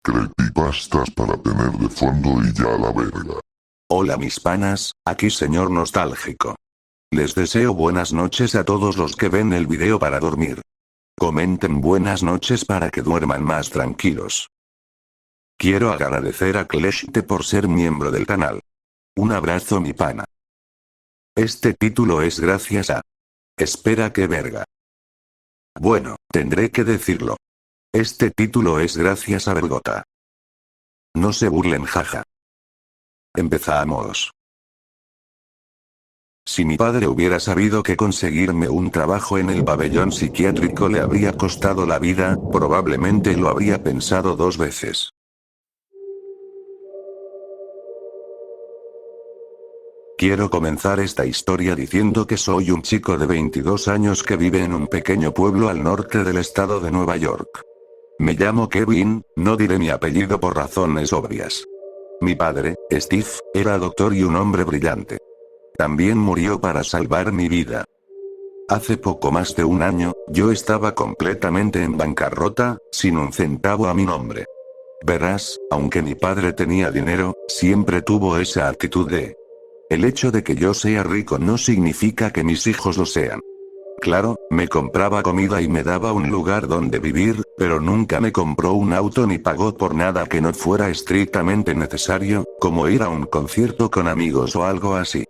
Creepypastas para tener de fondo y ya a la verga. Hola mis panas, aquí señor nostálgico. Les deseo buenas noches a todos los que ven el video para dormir. Comenten buenas noches para que duerman más tranquilos. Quiero agradecer a Cleshte por ser miembro del canal. Un abrazo mi pana. Este título es gracias a... Espera que verga. Bueno, tendré que decirlo. Este título es gracias a Vergota. No se burlen jaja. Empezamos. Si mi padre hubiera sabido que conseguirme un trabajo en el pabellón psiquiátrico le habría costado la vida, probablemente lo habría pensado 2 veces. Quiero comenzar esta historia diciendo que soy un chico de 22 años que vive en un pequeño pueblo al norte del estado de Nueva York. Me llamo Kevin, no diré mi apellido por razones obvias. Mi padre, Steve, era doctor y un hombre brillante. También murió para salvar mi vida. Hace poco más de un año, yo estaba completamente en bancarrota, sin un centavo a mi nombre. Verás, aunque mi padre tenía dinero, siempre tuvo esa actitud de... El hecho de que yo sea rico no significa que mis hijos lo sean. Claro, me compraba comida y me daba un lugar donde vivir, pero nunca me compró un auto ni pagó por nada que no fuera estrictamente necesario, como ir a un concierto con amigos o algo así.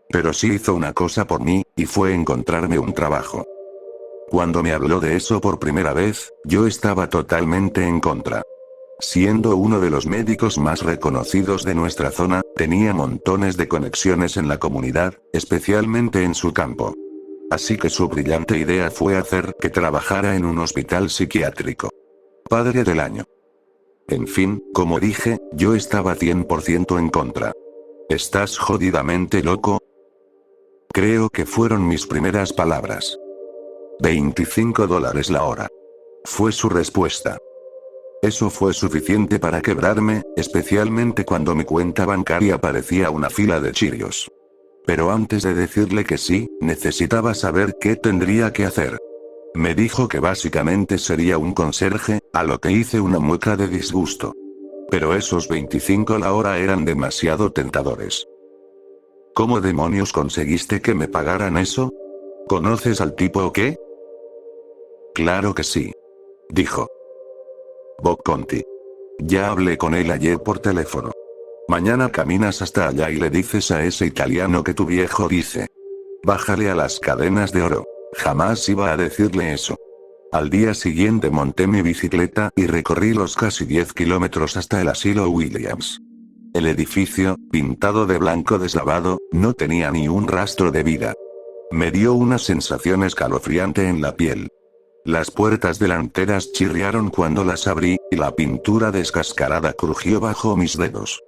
Pero sí hizo una cosa por mí, y fue encontrarme un trabajo. Cuando me habló de eso por primera vez, yo estaba totalmente en contra. Siendo uno de los médicos más reconocidos de nuestra zona, tenía montones de conexiones en la comunidad, especialmente en su campo. Así que su brillante idea fue hacer que trabajara en un hospital psiquiátrico. Padre del año. En fin, como dije, yo estaba 100% en contra. ¿Estás jodidamente loco? Creo que fueron mis primeras palabras. $25 la hora. Fue su respuesta. Eso fue suficiente para quebrarme, especialmente cuando mi cuenta bancaria parecía una fila de chirios. Pero antes de decirle que sí, necesitaba saber qué tendría que hacer. Me dijo que básicamente sería un conserje, a lo que hice una mueca de disgusto. Pero esos 25 la hora eran demasiado tentadores. ¿Cómo demonios conseguiste que me pagaran eso? ¿Conoces al tipo o qué? Claro que sí. Dijo. Bob Conti. Ya hablé con él ayer por teléfono. Mañana caminas hasta allá y le dices a ese italiano que tu viejo dice. Bájale a las cadenas de oro. Jamás iba a decirle eso. Al día siguiente monté mi bicicleta y recorrí los casi 10 kilómetros hasta el asilo Williams. El edificio, pintado de blanco deslavado, no tenía ni un rastro de vida. Me dio una sensación escalofriante en la piel. Las puertas delanteras chirriaron cuando las abrí, y la pintura descascarada crujió bajo mis dedos.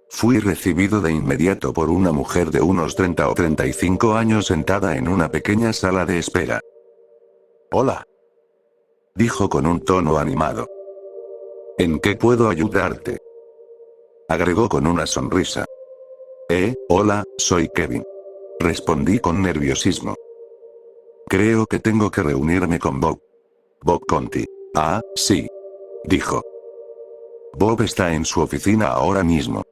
Fui recibido de inmediato por una mujer de unos 30 o 35 años sentada en una pequeña sala de espera. Hola. Dijo con un tono animado. ¿En qué puedo ayudarte? Agregó con una sonrisa. Hola, soy Kevin. Respondí con nerviosismo. Creo que tengo que reunirme con Bob. Bob Conti. Ah, sí. Dijo. Bob está en su oficina ahora mismo.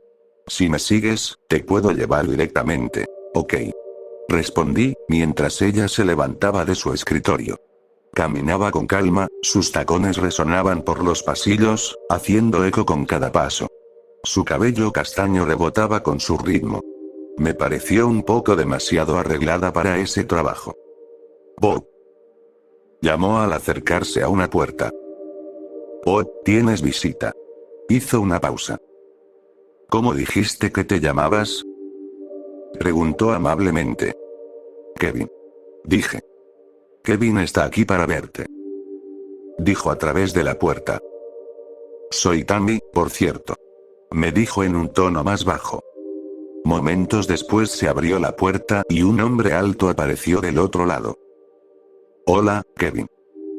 Si me sigues, te puedo llevar directamente. Ok. Respondí, mientras ella se levantaba de su escritorio. Caminaba con calma, sus tacones resonaban por los pasillos, haciendo eco con cada paso. Su cabello castaño rebotaba con su ritmo. Me pareció un poco demasiado arreglada para ese trabajo. Bob. Llamó al acercarse a una puerta. Oh, tienes visita. Hizo una pausa. ¿Cómo dijiste que te llamabas? Preguntó amablemente. Kevin. Dije. Kevin está aquí para verte. Dijo a través de la puerta. Soy Tammy, por cierto. Me dijo en un tono más bajo. Momentos después se abrió la puerta y un hombre alto apareció del otro lado. Hola, Kevin.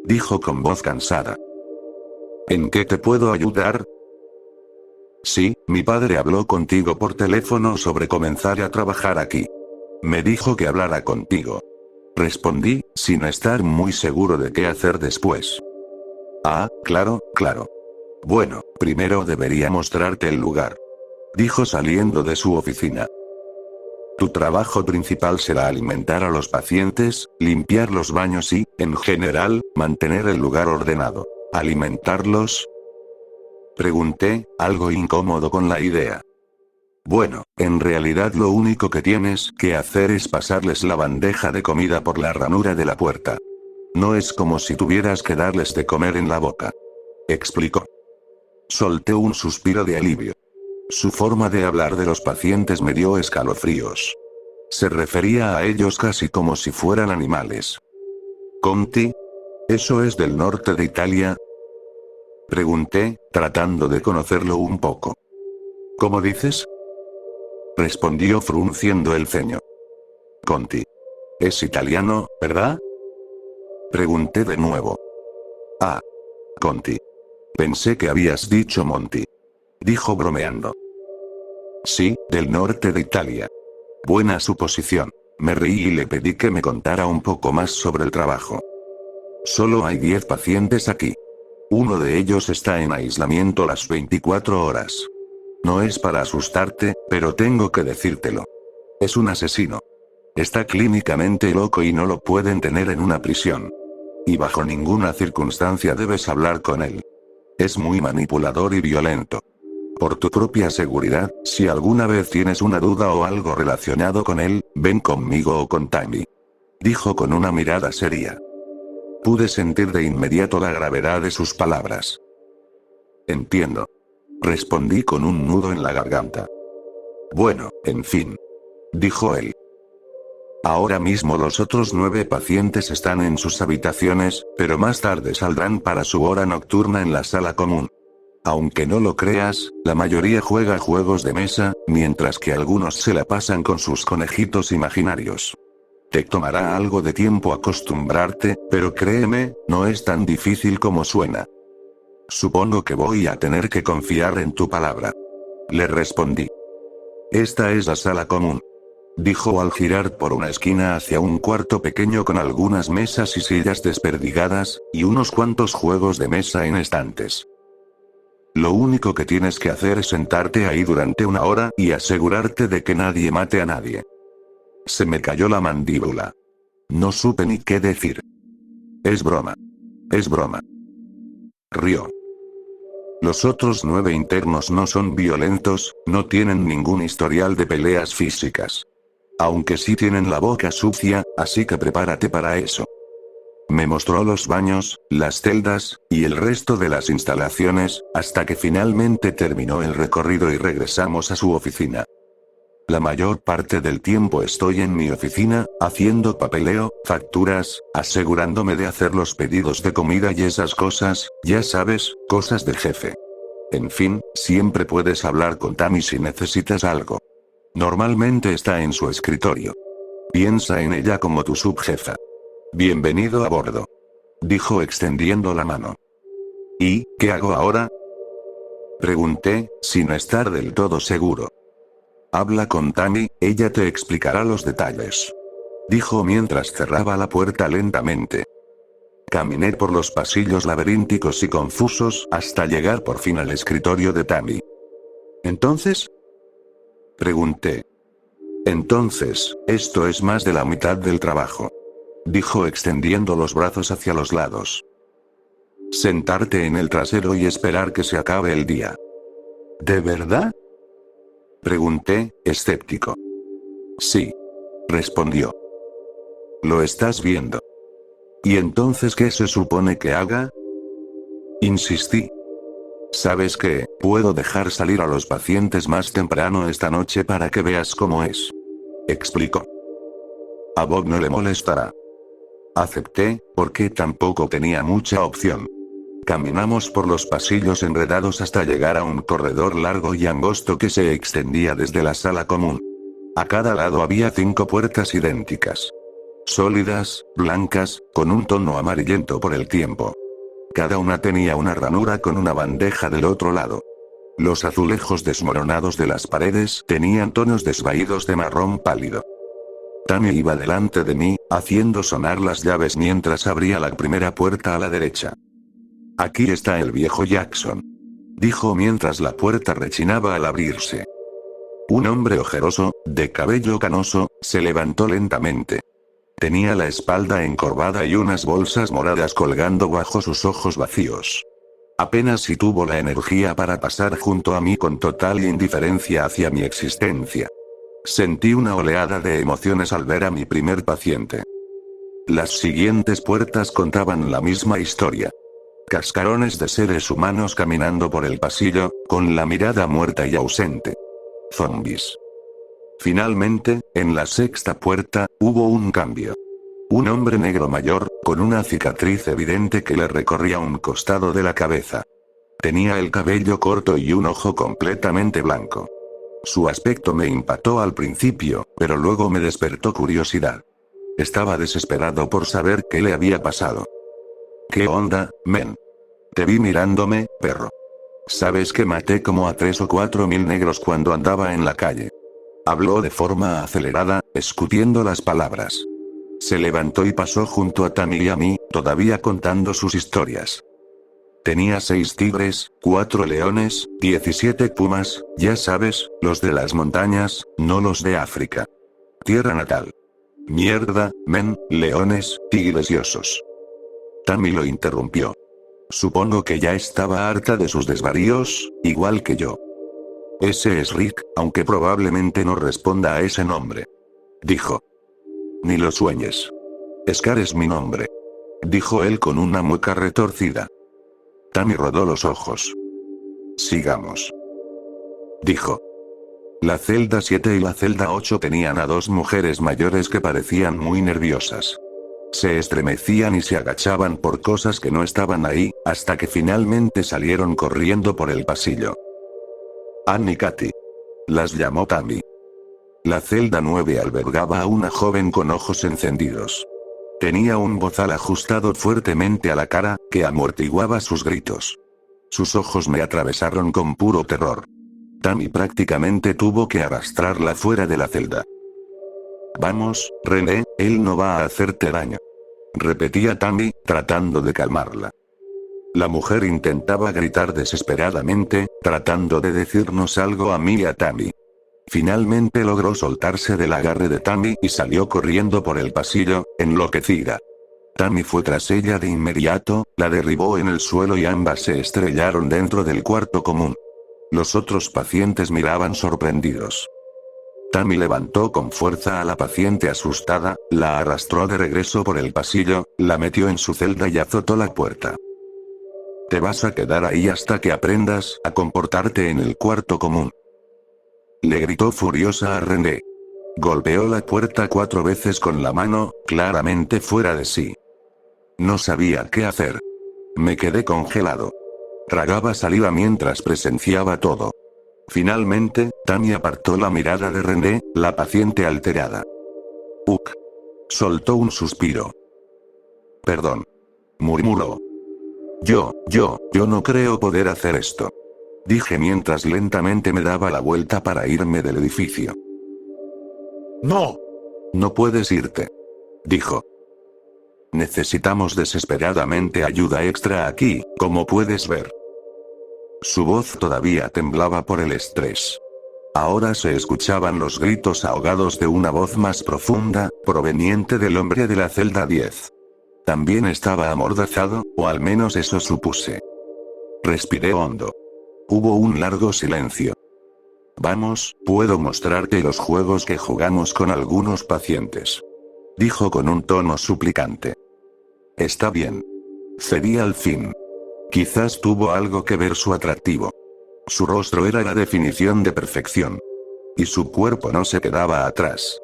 Dijo con voz cansada. ¿En qué te puedo ayudar? Sí, mi padre habló contigo por teléfono sobre comenzar a trabajar aquí. Me dijo que hablara contigo. Respondí, sin estar muy seguro de qué hacer después. Ah, claro, claro. Bueno, primero debería mostrarte el lugar, dijo saliendo de su oficina. Tu trabajo principal será alimentar a los pacientes, limpiar los baños y, en general, mantener el lugar ordenado. ¿Alimentarlos? Pregunté, algo incómodo con la idea. Bueno, en realidad lo único que tienes que hacer es pasarles la bandeja de comida por la ranura de la puerta. No es como si tuvieras que darles de comer en la boca, explicó. Solté un suspiro de alivio. Su forma de hablar de los pacientes me dio escalofríos. Se refería a ellos casi como si fueran animales. ¿Conti? ¿Eso es del norte de Italia? Pregunté, tratando de conocerlo un poco. ¿Cómo dices? Respondió frunciendo el ceño. Conti. Es italiano, ¿verdad? Pregunté de nuevo. Ah. Conti. Pensé que habías dicho Monti. Dijo bromeando. Sí, del norte de Italia. Buena suposición. Me reí y le pedí que me contara un poco más sobre el trabajo. Solo hay 10 pacientes aquí. Uno de ellos está en aislamiento las 24 horas. No es para asustarte, pero tengo que decírtelo. Es un asesino. Está clínicamente loco y no lo pueden tener en una prisión. Y bajo ninguna circunstancia debes hablar con él. Es muy manipulador y violento. Por tu propia seguridad, si alguna vez tienes una duda o algo relacionado con él, ven conmigo o con Tammy. Dijo con una mirada seria. Pude sentir de inmediato la gravedad de sus palabras. Entiendo. Respondí con un nudo en la garganta. Bueno, en fin. Dijo él. Ahora mismo los otros 9 pacientes están en sus habitaciones, pero más tarde saldrán para su hora nocturna en la sala común. Aunque no lo creas, la mayoría juega juegos de mesa, mientras que algunos se la pasan con sus conejitos imaginarios. Te tomará algo de tiempo acostumbrarte, pero créeme, no es tan difícil como suena. Supongo que voy a tener que confiar en tu palabra. Le respondí. Esta es la sala común. Dijo al girar por una esquina hacia un cuarto pequeño con algunas mesas y sillas desperdigadas, y unos cuantos juegos de mesa en estantes. Lo único que tienes que hacer es sentarte ahí durante una hora y asegurarte de que nadie mate a nadie. Se me cayó la mandíbula. No supe ni qué decir. Es broma. Es broma. Rió. Los otros 9 internos no son violentos, no tienen ningún historial de peleas físicas. Aunque sí tienen la boca sucia, así que prepárate para eso. Me mostró los baños, las celdas, y el resto de las instalaciones, hasta que finalmente terminó el recorrido y regresamos a su oficina. La mayor parte del tiempo estoy en mi oficina, haciendo papeleo, facturas, asegurándome de hacer los pedidos de comida y esas cosas, ya sabes, cosas del jefe. En fin, siempre puedes hablar con Tammy si necesitas algo. Normalmente está en su escritorio. Piensa en ella como tu subjefa. Bienvenido a bordo. Dijo extendiendo la mano. ¿Y qué hago ahora? Pregunté, sin estar del todo seguro. Habla con Tammy, ella te explicará los detalles. Dijo mientras cerraba la puerta lentamente. Caminé por los pasillos laberínticos y confusos hasta llegar por fin al escritorio de Tammy. ¿Entonces? Pregunté. Entonces, esto es más de la mitad del trabajo. Dijo extendiendo los brazos hacia los lados. Sentarte en el trasero y esperar que se acabe el día. ¿De verdad? Pregunté, escéptico. Sí. Respondió. Lo estás viendo. ¿Y entonces qué se supone que haga? Insistí. ¿Sabes qué? Puedo dejar salir a los pacientes más temprano esta noche para que veas cómo es. Explicó. A Bob no le molestará. Acepté, porque tampoco tenía mucha opción. Caminamos por los pasillos enredados hasta llegar a un corredor largo y angosto que se extendía desde la sala común. A cada lado había 5 puertas idénticas. Sólidas, blancas, con un tono amarillento por el tiempo. Cada una tenía una ranura con una bandeja del otro lado. Los azulejos desmoronados de las paredes tenían tonos desvaídos de marrón pálido. Tammy iba delante de mí, haciendo sonar las llaves mientras abría la primera puerta a la derecha. Aquí está el viejo Jackson. dijo mientras la puerta rechinaba al abrirse. Un hombre ojeroso, de cabello canoso, se levantó lentamente. Tenía la espalda encorvada y unas bolsas moradas colgando bajo sus ojos vacíos. Apenas si tuvo la energía para pasar junto a mí con total indiferencia hacia mi existencia. Sentí una oleada de emociones al ver a mi primer paciente. Las siguientes puertas contaban la misma historia. Cascarones de seres humanos caminando por el pasillo, con la mirada muerta y ausente. Zombies. Finalmente, en la sexta puerta, hubo un cambio. Un hombre negro mayor, con una cicatriz evidente que le recorría un costado de la cabeza. Tenía el cabello corto y un ojo completamente blanco. Su aspecto me impactó al principio, pero luego me despertó curiosidad. Estaba desesperado por saber qué le había pasado. ¿Qué onda, men? Te vi mirándome, perro. Sabes que maté como a 3 o 4 mil negros cuando andaba en la calle. Habló de forma acelerada, escutiendo las palabras. Se levantó y pasó junto a Tammy y a mí, todavía contando sus historias. Tenía 6 tigres, 4 leones, 17 pumas, ya sabes, los de las montañas, no los de África. Tierra natal. Mierda, men, leones, tigres y osos. Tammy lo interrumpió. Supongo que ya estaba harta de sus desvaríos, igual que yo. Ese es Rick, aunque probablemente no responda a ese nombre. Dijo. Ni lo sueñes. Scar es mi nombre. Dijo él con una mueca retorcida. Tammy rodó los ojos. Sigamos. Dijo. La celda 7 y la celda 8 tenían a 2 mujeres mayores que parecían muy nerviosas. Se estremecían y se agachaban por cosas que no estaban ahí, hasta que finalmente salieron corriendo por el pasillo. Ann y Katy. Las llamó Tammy. La celda 9 albergaba a una joven con ojos encendidos. Tenía un bozal ajustado fuertemente a la cara, que amortiguaba sus gritos. Sus ojos me atravesaron con puro terror. Tammy prácticamente tuvo que arrastrarla fuera de la celda. Vamos, René, él no va a hacerte daño. Repetía Tammy, tratando de calmarla. La mujer intentaba gritar desesperadamente, tratando de decirnos algo a mí y a Tammy. Finalmente logró soltarse del agarre de Tammy y salió corriendo por el pasillo, enloquecida. Tammy fue tras ella de inmediato, la derribó en el suelo y ambas se estrellaron dentro del cuarto común. Los otros pacientes miraban sorprendidos. Tammy levantó con fuerza a la paciente asustada, la arrastró de regreso por el pasillo, la metió en su celda y azotó la puerta. Te vas a quedar ahí hasta que aprendas a comportarte en el cuarto común. Le gritó furiosa a René. Golpeó la puerta 4 veces con la mano, claramente fuera de sí. No sabía qué hacer. Me quedé congelado. Tragaba saliva mientras presenciaba todo. Finalmente, Tammy apartó la mirada de René, la paciente alterada. Uk. Soltó un suspiro. Perdón. Murmuró. Yo no creo poder hacer esto. Dije mientras lentamente me daba la vuelta para irme del edificio. No. No puedes irte. Dijo. Necesitamos desesperadamente ayuda extra aquí, como puedes ver. Su voz todavía temblaba por el estrés. Ahora se escuchaban los gritos ahogados de una voz más profunda, proveniente del hombre de la celda 10. También estaba amordazado, o al menos eso supuse. Respiré hondo. Hubo un largo silencio. Vamos, puedo mostrarte los juegos que jugamos con algunos pacientes. Dijo con un tono suplicante. Está bien. Cedí al fin. Quizás tuvo algo que ver su atractivo. Su rostro era la definición de perfección. Y su cuerpo no se quedaba atrás.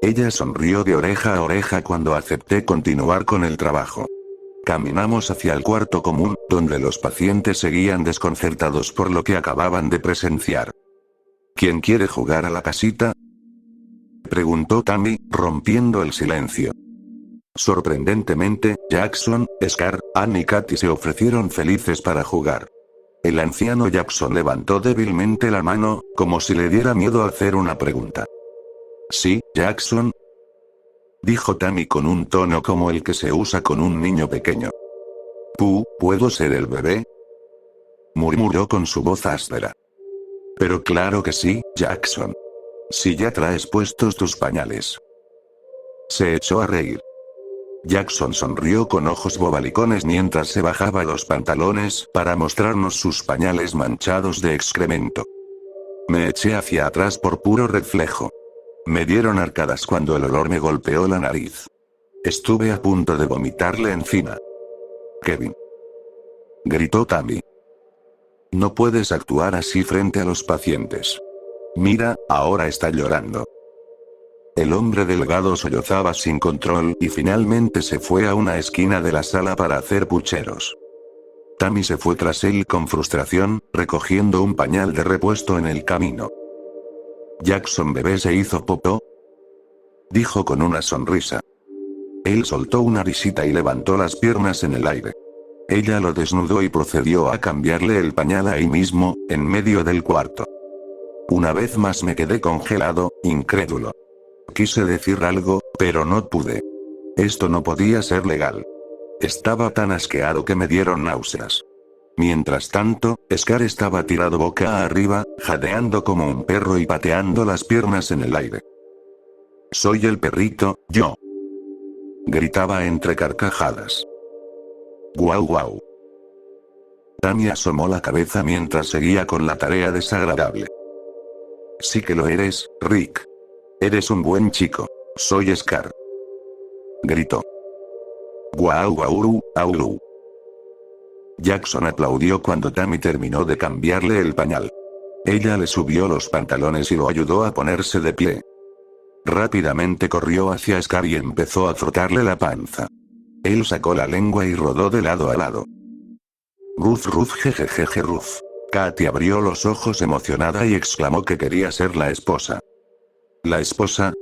Ella sonrió de oreja a oreja cuando acepté continuar con el trabajo. Caminamos hacia el cuarto común, donde los pacientes seguían desconcertados por lo que acababan de presenciar. ¿Quién quiere jugar a la casita?, preguntó Tammy, rompiendo el silencio. Sorprendentemente, Jackson, Scar, Ann y Katy se ofrecieron felices para jugar. El anciano Jackson levantó débilmente la mano, como si le diera miedo hacer una pregunta. Sí, Jackson, dijo Tammy con un tono como el que se usa con un niño pequeño. ¿Puedo ser el bebé? murmuró con su voz áspera. Pero claro que sí, Jackson. Si ya traes puestos tus pañales. Se echó a reír. Jackson sonrió con ojos bobalicones mientras se bajaba los pantalones para mostrarnos sus pañales manchados de excremento. Me eché hacia atrás por puro reflejo. Me dieron arcadas cuando el olor me golpeó la nariz. Estuve a punto de vomitarle encima. Kevin. Gritó Tammy. No puedes actuar así frente a los pacientes. Mira, ahora está llorando. El hombre delgado sollozaba sin control y finalmente se fue a una esquina de la sala para hacer pucheros. Tammy se fue tras él con frustración, recogiendo un pañal de repuesto en el camino. ¿Jackson bebé se hizo popó?, dijo con una sonrisa. Él soltó una risita y levantó las piernas en el aire. Ella lo desnudó y procedió a cambiarle el pañal ahí mismo, en medio del cuarto. Una vez más me quedé congelado, incrédulo. Quise decir algo, pero no pude. Esto no podía ser legal. Estaba tan asqueado que me dieron náuseas. Mientras tanto, Scar estaba tirado boca arriba, jadeando como un perro y pateando las piernas en el aire. Soy el perrito, yo. Gritaba entre carcajadas. Guau guau. Tammy asomó la cabeza mientras seguía con la tarea desagradable. Sí que lo eres, Rick. Eres un buen chico. Soy Scar. Gritó. Guau guau, au. Jackson aplaudió cuando Tammy terminó de cambiarle el pañal. Ella le subió los pantalones y lo ayudó a ponerse de pie. Rápidamente corrió hacia Scar y empezó a frotarle la panza. Él sacó la lengua y rodó de lado a lado. Ruf jejejeje ruf. Katy abrió los ojos emocionada y exclamó que quería ser la esposa. ¿La esposa?,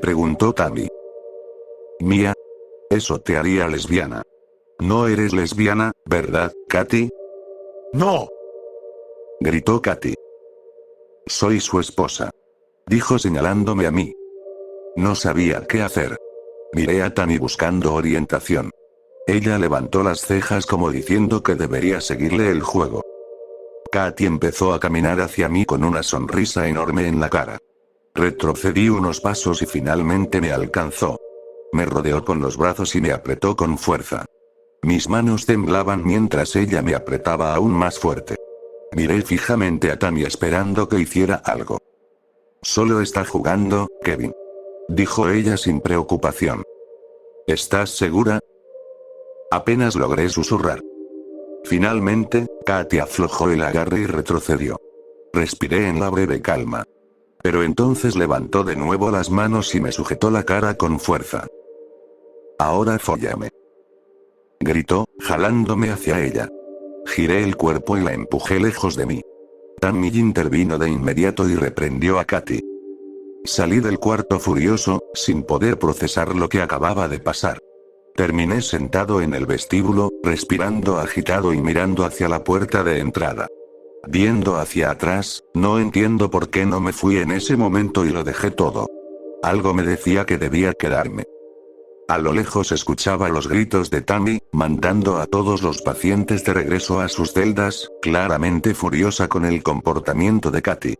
preguntó Tammy. Mía. Eso te haría lesbiana. No eres lesbiana, ¿verdad, Katy? No. Gritó Katy. Soy su esposa. Dijo señalándome a mí. No sabía qué hacer. Miré a Tammy buscando orientación. Ella levantó las cejas como diciendo que debería seguirle el juego. Katy empezó a caminar hacia mí con una sonrisa enorme en la cara. Retrocedí unos pasos y finalmente me alcanzó. Me rodeó con los brazos y me apretó con fuerza. Mis manos temblaban mientras ella me apretaba aún más fuerte. Miré fijamente a Tammy esperando que hiciera algo. Solo está jugando, Kevin. Dijo ella sin preocupación. ¿Estás segura? Apenas logré susurrar. Finalmente, Katy aflojó el agarre y retrocedió. Respiré en la breve calma. Pero entonces levantó de nuevo las manos y me sujetó la cara con fuerza. Ahora fóllame. Gritó, jalándome hacia ella. Giré el cuerpo y la empujé lejos de mí. Tammy intervino de inmediato y reprendió a Katy. Salí del cuarto furioso, sin poder procesar lo que acababa de pasar. Terminé sentado en el vestíbulo, respirando agitado y mirando hacia la puerta de entrada. Viendo hacia atrás, no entiendo por qué no me fui en ese momento y lo dejé todo. Algo me decía que debía quedarme. A lo lejos escuchaba los gritos de Tammy, mandando a todos los pacientes de regreso a sus celdas, claramente furiosa con el comportamiento de Katy.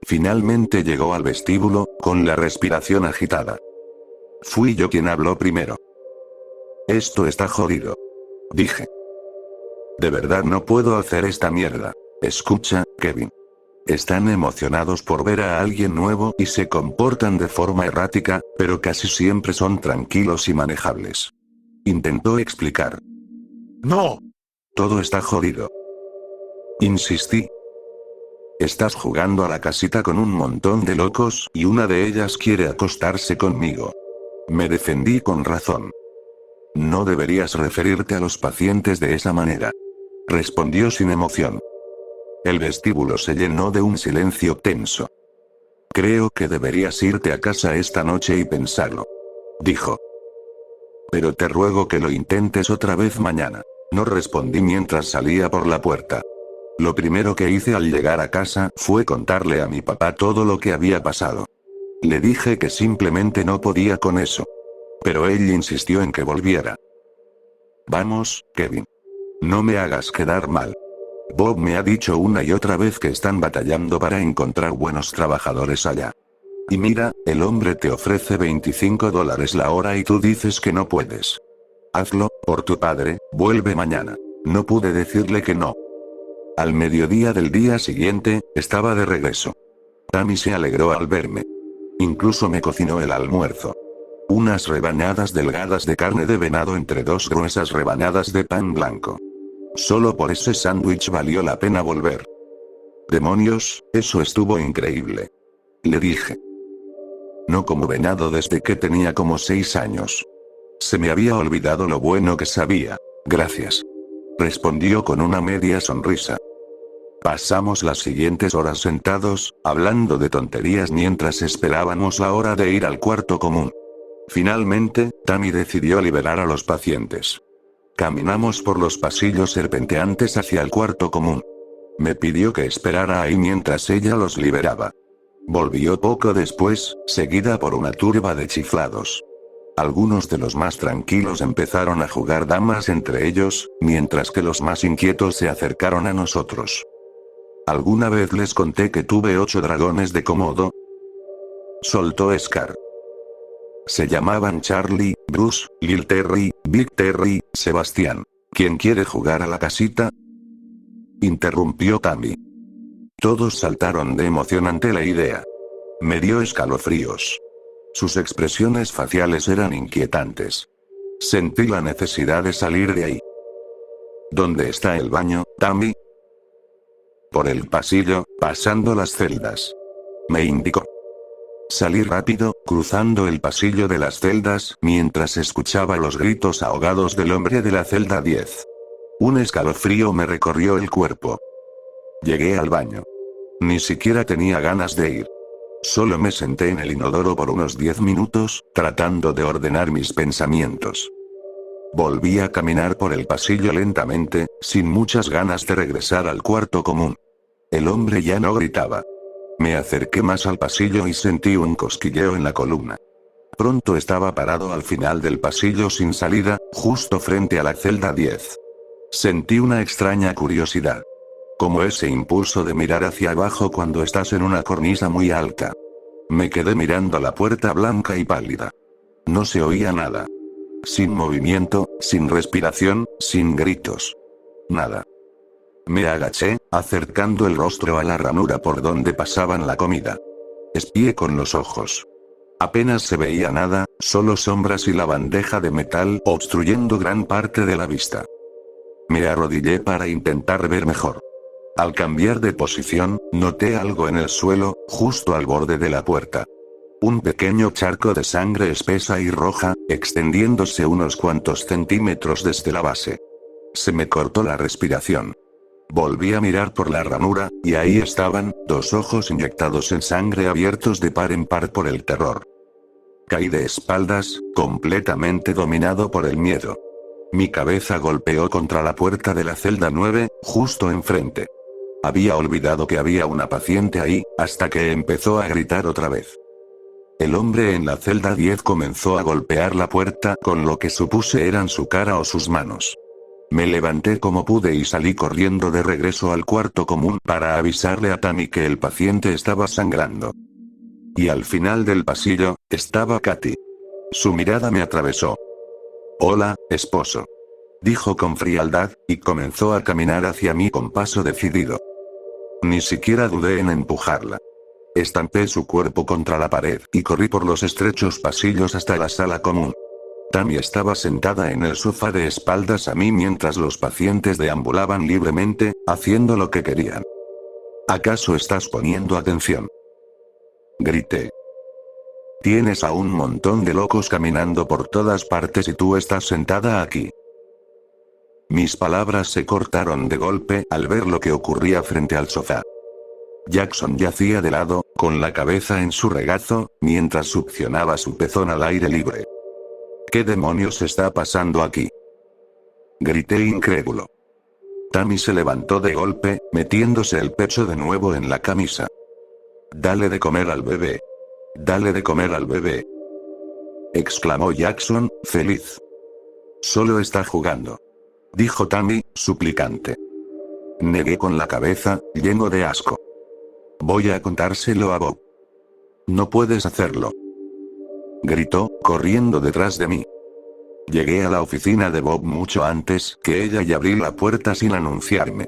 Finalmente llegó al vestíbulo, con la respiración agitada. Fui yo quien habló primero. Esto está jodido. Dije. De verdad no puedo hacer esta mierda. Escucha, Kevin. Están emocionados por ver a alguien nuevo y se comportan de forma errática, pero casi siempre son tranquilos y manejables. Intentó explicar. No. Todo está jodido. Insistí. Estás jugando a la casita con un montón de locos y una de ellas quiere acostarse conmigo. Me defendí con razón. No deberías referirte a los pacientes de esa manera. Respondió sin emoción. El vestíbulo se llenó de un silencio tenso. Creo que deberías irte a casa esta noche y pensarlo. Dijo. Pero te ruego que lo intentes otra vez mañana. No respondí mientras salía por la puerta. Lo primero que hice al llegar a casa fue contarle a mi papá todo lo que había pasado. Le dije que simplemente no podía con eso. Pero él insistió en que volviera. Vamos, Kevin. No me hagas quedar mal. Bob me ha dicho una y otra vez que están batallando para encontrar buenos trabajadores allá. Y mira, el hombre te ofrece $25 la hora y tú dices que no puedes. Hazlo, por tu padre, vuelve mañana. No pude decirle que no. Al mediodía del día siguiente, estaba de regreso. Tammy se alegró al verme. Incluso me cocinó el almuerzo. Unas rebanadas delgadas de carne de venado entre dos gruesas rebanadas de pan blanco. Solo por ese sándwich valió la pena volver. Demonios, eso estuvo increíble. Le dije. No como venado desde que tenía como 6 años. Se me había olvidado lo bueno que sabía. Gracias. Respondió con una media sonrisa. Pasamos las siguientes horas sentados, hablando de tonterías mientras esperábamos la hora de ir al cuarto común. Finalmente, Tammy decidió liberar a los pacientes. Caminamos por los pasillos serpenteantes hacia el cuarto común. Me pidió que esperara ahí mientras ella los liberaba. Volvió poco después, seguida por una turba de chiflados. Algunos de los más tranquilos empezaron a jugar damas entre ellos, mientras que los más inquietos se acercaron a nosotros. ¿Alguna vez les conté que tuve 8 dragones de Komodo? Soltó Scar. Se llamaban Charlie, Bruce, Lil Terry, Big Terry, Sebastián. ¿Quién quiere jugar a la casita? Interrumpió Tammy. Todos saltaron de emoción ante la idea. Me dio escalofríos. Sus expresiones faciales eran inquietantes. Sentí la necesidad de salir de ahí. ¿Dónde está el baño, Tammy? Por el pasillo, pasando las celdas. Me indicó. Salí rápido, cruzando el pasillo de las celdas, mientras escuchaba los gritos ahogados del hombre de la celda 10. Un escalofrío me recorrió el cuerpo. Llegué al baño. Ni siquiera tenía ganas de ir. Solo me senté en el inodoro por unos 10 minutos, tratando de ordenar mis pensamientos. Volví a caminar por el pasillo lentamente, sin muchas ganas de regresar al cuarto común. El hombre ya no gritaba. Me acerqué más al pasillo y sentí un cosquilleo en la columna. Pronto estaba parado al final del pasillo sin salida, justo frente a la celda 10. Sentí una extraña curiosidad. Como ese impulso de mirar hacia abajo cuando estás en una cornisa muy alta. Me quedé mirando la puerta blanca y pálida. No se oía nada. Sin movimiento, sin respiración, sin gritos. Nada. Me agaché, acercando el rostro a la ranura por donde pasaban la comida. Espié con los ojos. Apenas se veía nada, solo sombras y la bandeja de metal obstruyendo gran parte de la vista. Me arrodillé para intentar ver mejor. Al cambiar de posición, noté algo en el suelo, justo al borde de la puerta. Un pequeño charco de sangre espesa y roja, extendiéndose unos cuantos centímetros desde la base. Se me cortó la respiración. Volví a mirar por la ranura, y ahí estaban, 2 ojos inyectados en sangre abiertos de par en par por el terror. Caí de espaldas, completamente dominado por el miedo. Mi cabeza golpeó contra la puerta de la celda 9, justo enfrente. Había olvidado que había una paciente ahí, hasta que empezó a gritar otra vez. El hombre en la celda 10 comenzó a golpear la puerta con lo que supuse eran su cara o sus manos. Me levanté como pude y salí corriendo de regreso al cuarto común para avisarle a Tammy que el paciente estaba sangrando. Y al final del pasillo, estaba Katy. Su mirada me atravesó. «Hola, esposo», dijo con frialdad, y comenzó a caminar hacia mí con paso decidido. Ni siquiera dudé en empujarla. Estampé su cuerpo contra la pared y corrí por los estrechos pasillos hasta la sala común. Tammy estaba sentada en el sofá de espaldas a mí mientras los pacientes deambulaban libremente, haciendo lo que querían. ¿Acaso estás poniendo atención?, grité. Tienes a un montón de locos caminando por todas partes y tú estás sentada aquí. Mis palabras se cortaron de golpe al ver lo que ocurría frente al sofá. Jackson yacía de lado, con la cabeza en su regazo, mientras succionaba su pezón al aire libre. ¿Qué demonios está pasando aquí?, grité incrédulo. Tammy se levantó de golpe, metiéndose el pecho de nuevo en la camisa. «Dale de comer al bebé. Dale de comer al bebé», exclamó Jackson, feliz. «Solo está jugando», dijo Tammy, suplicante. Negué con la cabeza, lleno de asco. Voy a contárselo a Bob. No puedes hacerlo. Gritó, corriendo detrás de mí. Llegué a la oficina de Bob mucho antes que ella y abrí la puerta sin anunciarme.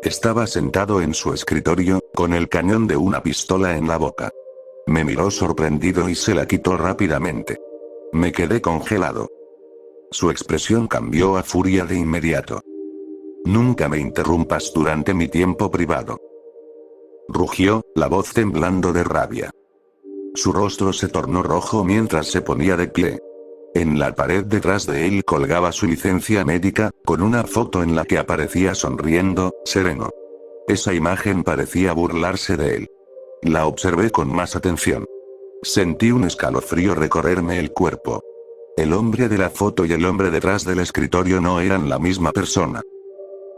Estaba sentado en su escritorio, con el cañón de una pistola en la boca. Me miró sorprendido y se la quitó rápidamente. Me quedé congelado. Su expresión cambió a furia de inmediato. Nunca me interrumpas durante mi tiempo privado. Rugió, la voz temblando de rabia. Su rostro se tornó rojo mientras se ponía de pie. En la pared detrás de él colgaba su licencia médica, con una foto en la que aparecía sonriendo, sereno. Esa imagen parecía burlarse de él. La observé con más atención. Sentí un escalofrío recorrerme el cuerpo. El hombre de la foto y el hombre detrás del escritorio no eran la misma persona.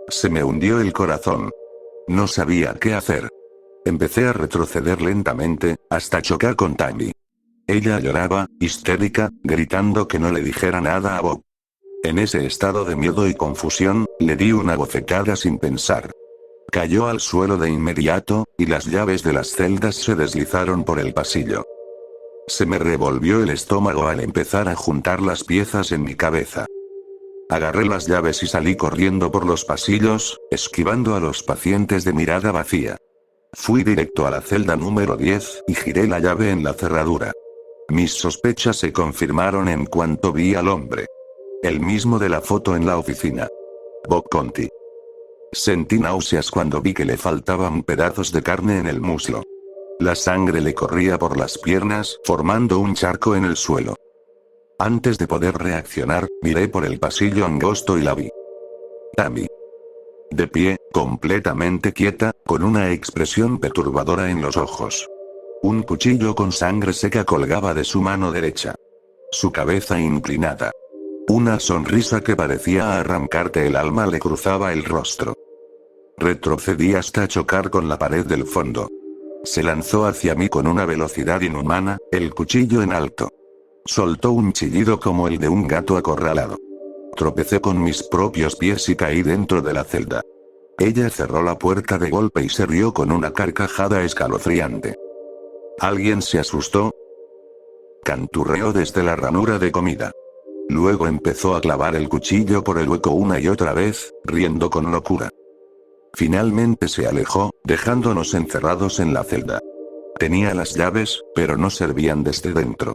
Se me hundió el corazón. No sabía qué hacer. Empecé a retroceder lentamente, hasta chocar con Tammy. Ella lloraba, histérica, gritando que no le dijera nada a Bob. En ese estado de miedo y confusión, le di una bofetada sin pensar. Cayó al suelo de inmediato, y las llaves de las celdas se deslizaron por el pasillo. Se me revolvió el estómago al empezar a juntar las piezas en mi cabeza. Agarré las llaves y salí corriendo por los pasillos, esquivando a los pacientes de mirada vacía. Fui directo a la celda número 10, y giré la llave en la cerradura. Mis sospechas se confirmaron en cuanto vi al hombre. El mismo de la foto en la oficina. Bob Conti. Sentí náuseas cuando vi que le faltaban pedazos de carne en el muslo. La sangre le corría por las piernas, formando un charco en el suelo. Antes de poder reaccionar, miré por el pasillo angosto y la vi. Tammy. De pie, completamente quieta, con una expresión perturbadora en los ojos. Un cuchillo con sangre seca colgaba de su mano derecha. Su cabeza inclinada. Una sonrisa que parecía arrancarte el alma le cruzaba el rostro. Retrocedí hasta chocar con la pared del fondo. Se lanzó hacia mí con una velocidad inhumana, el cuchillo en alto. Soltó un chillido como el de un gato acorralado. Tropecé con mis propios pies y caí dentro de la celda. Ella cerró la puerta de golpe y se rió con una carcajada escalofriante. ¿Alguien se asustó? Canturreó desde la ranura de comida. Luego empezó a clavar el cuchillo por el hueco una y otra vez, riendo con locura. Finalmente se alejó, dejándonos encerrados en la celda. Tenía las llaves, pero no servían desde dentro.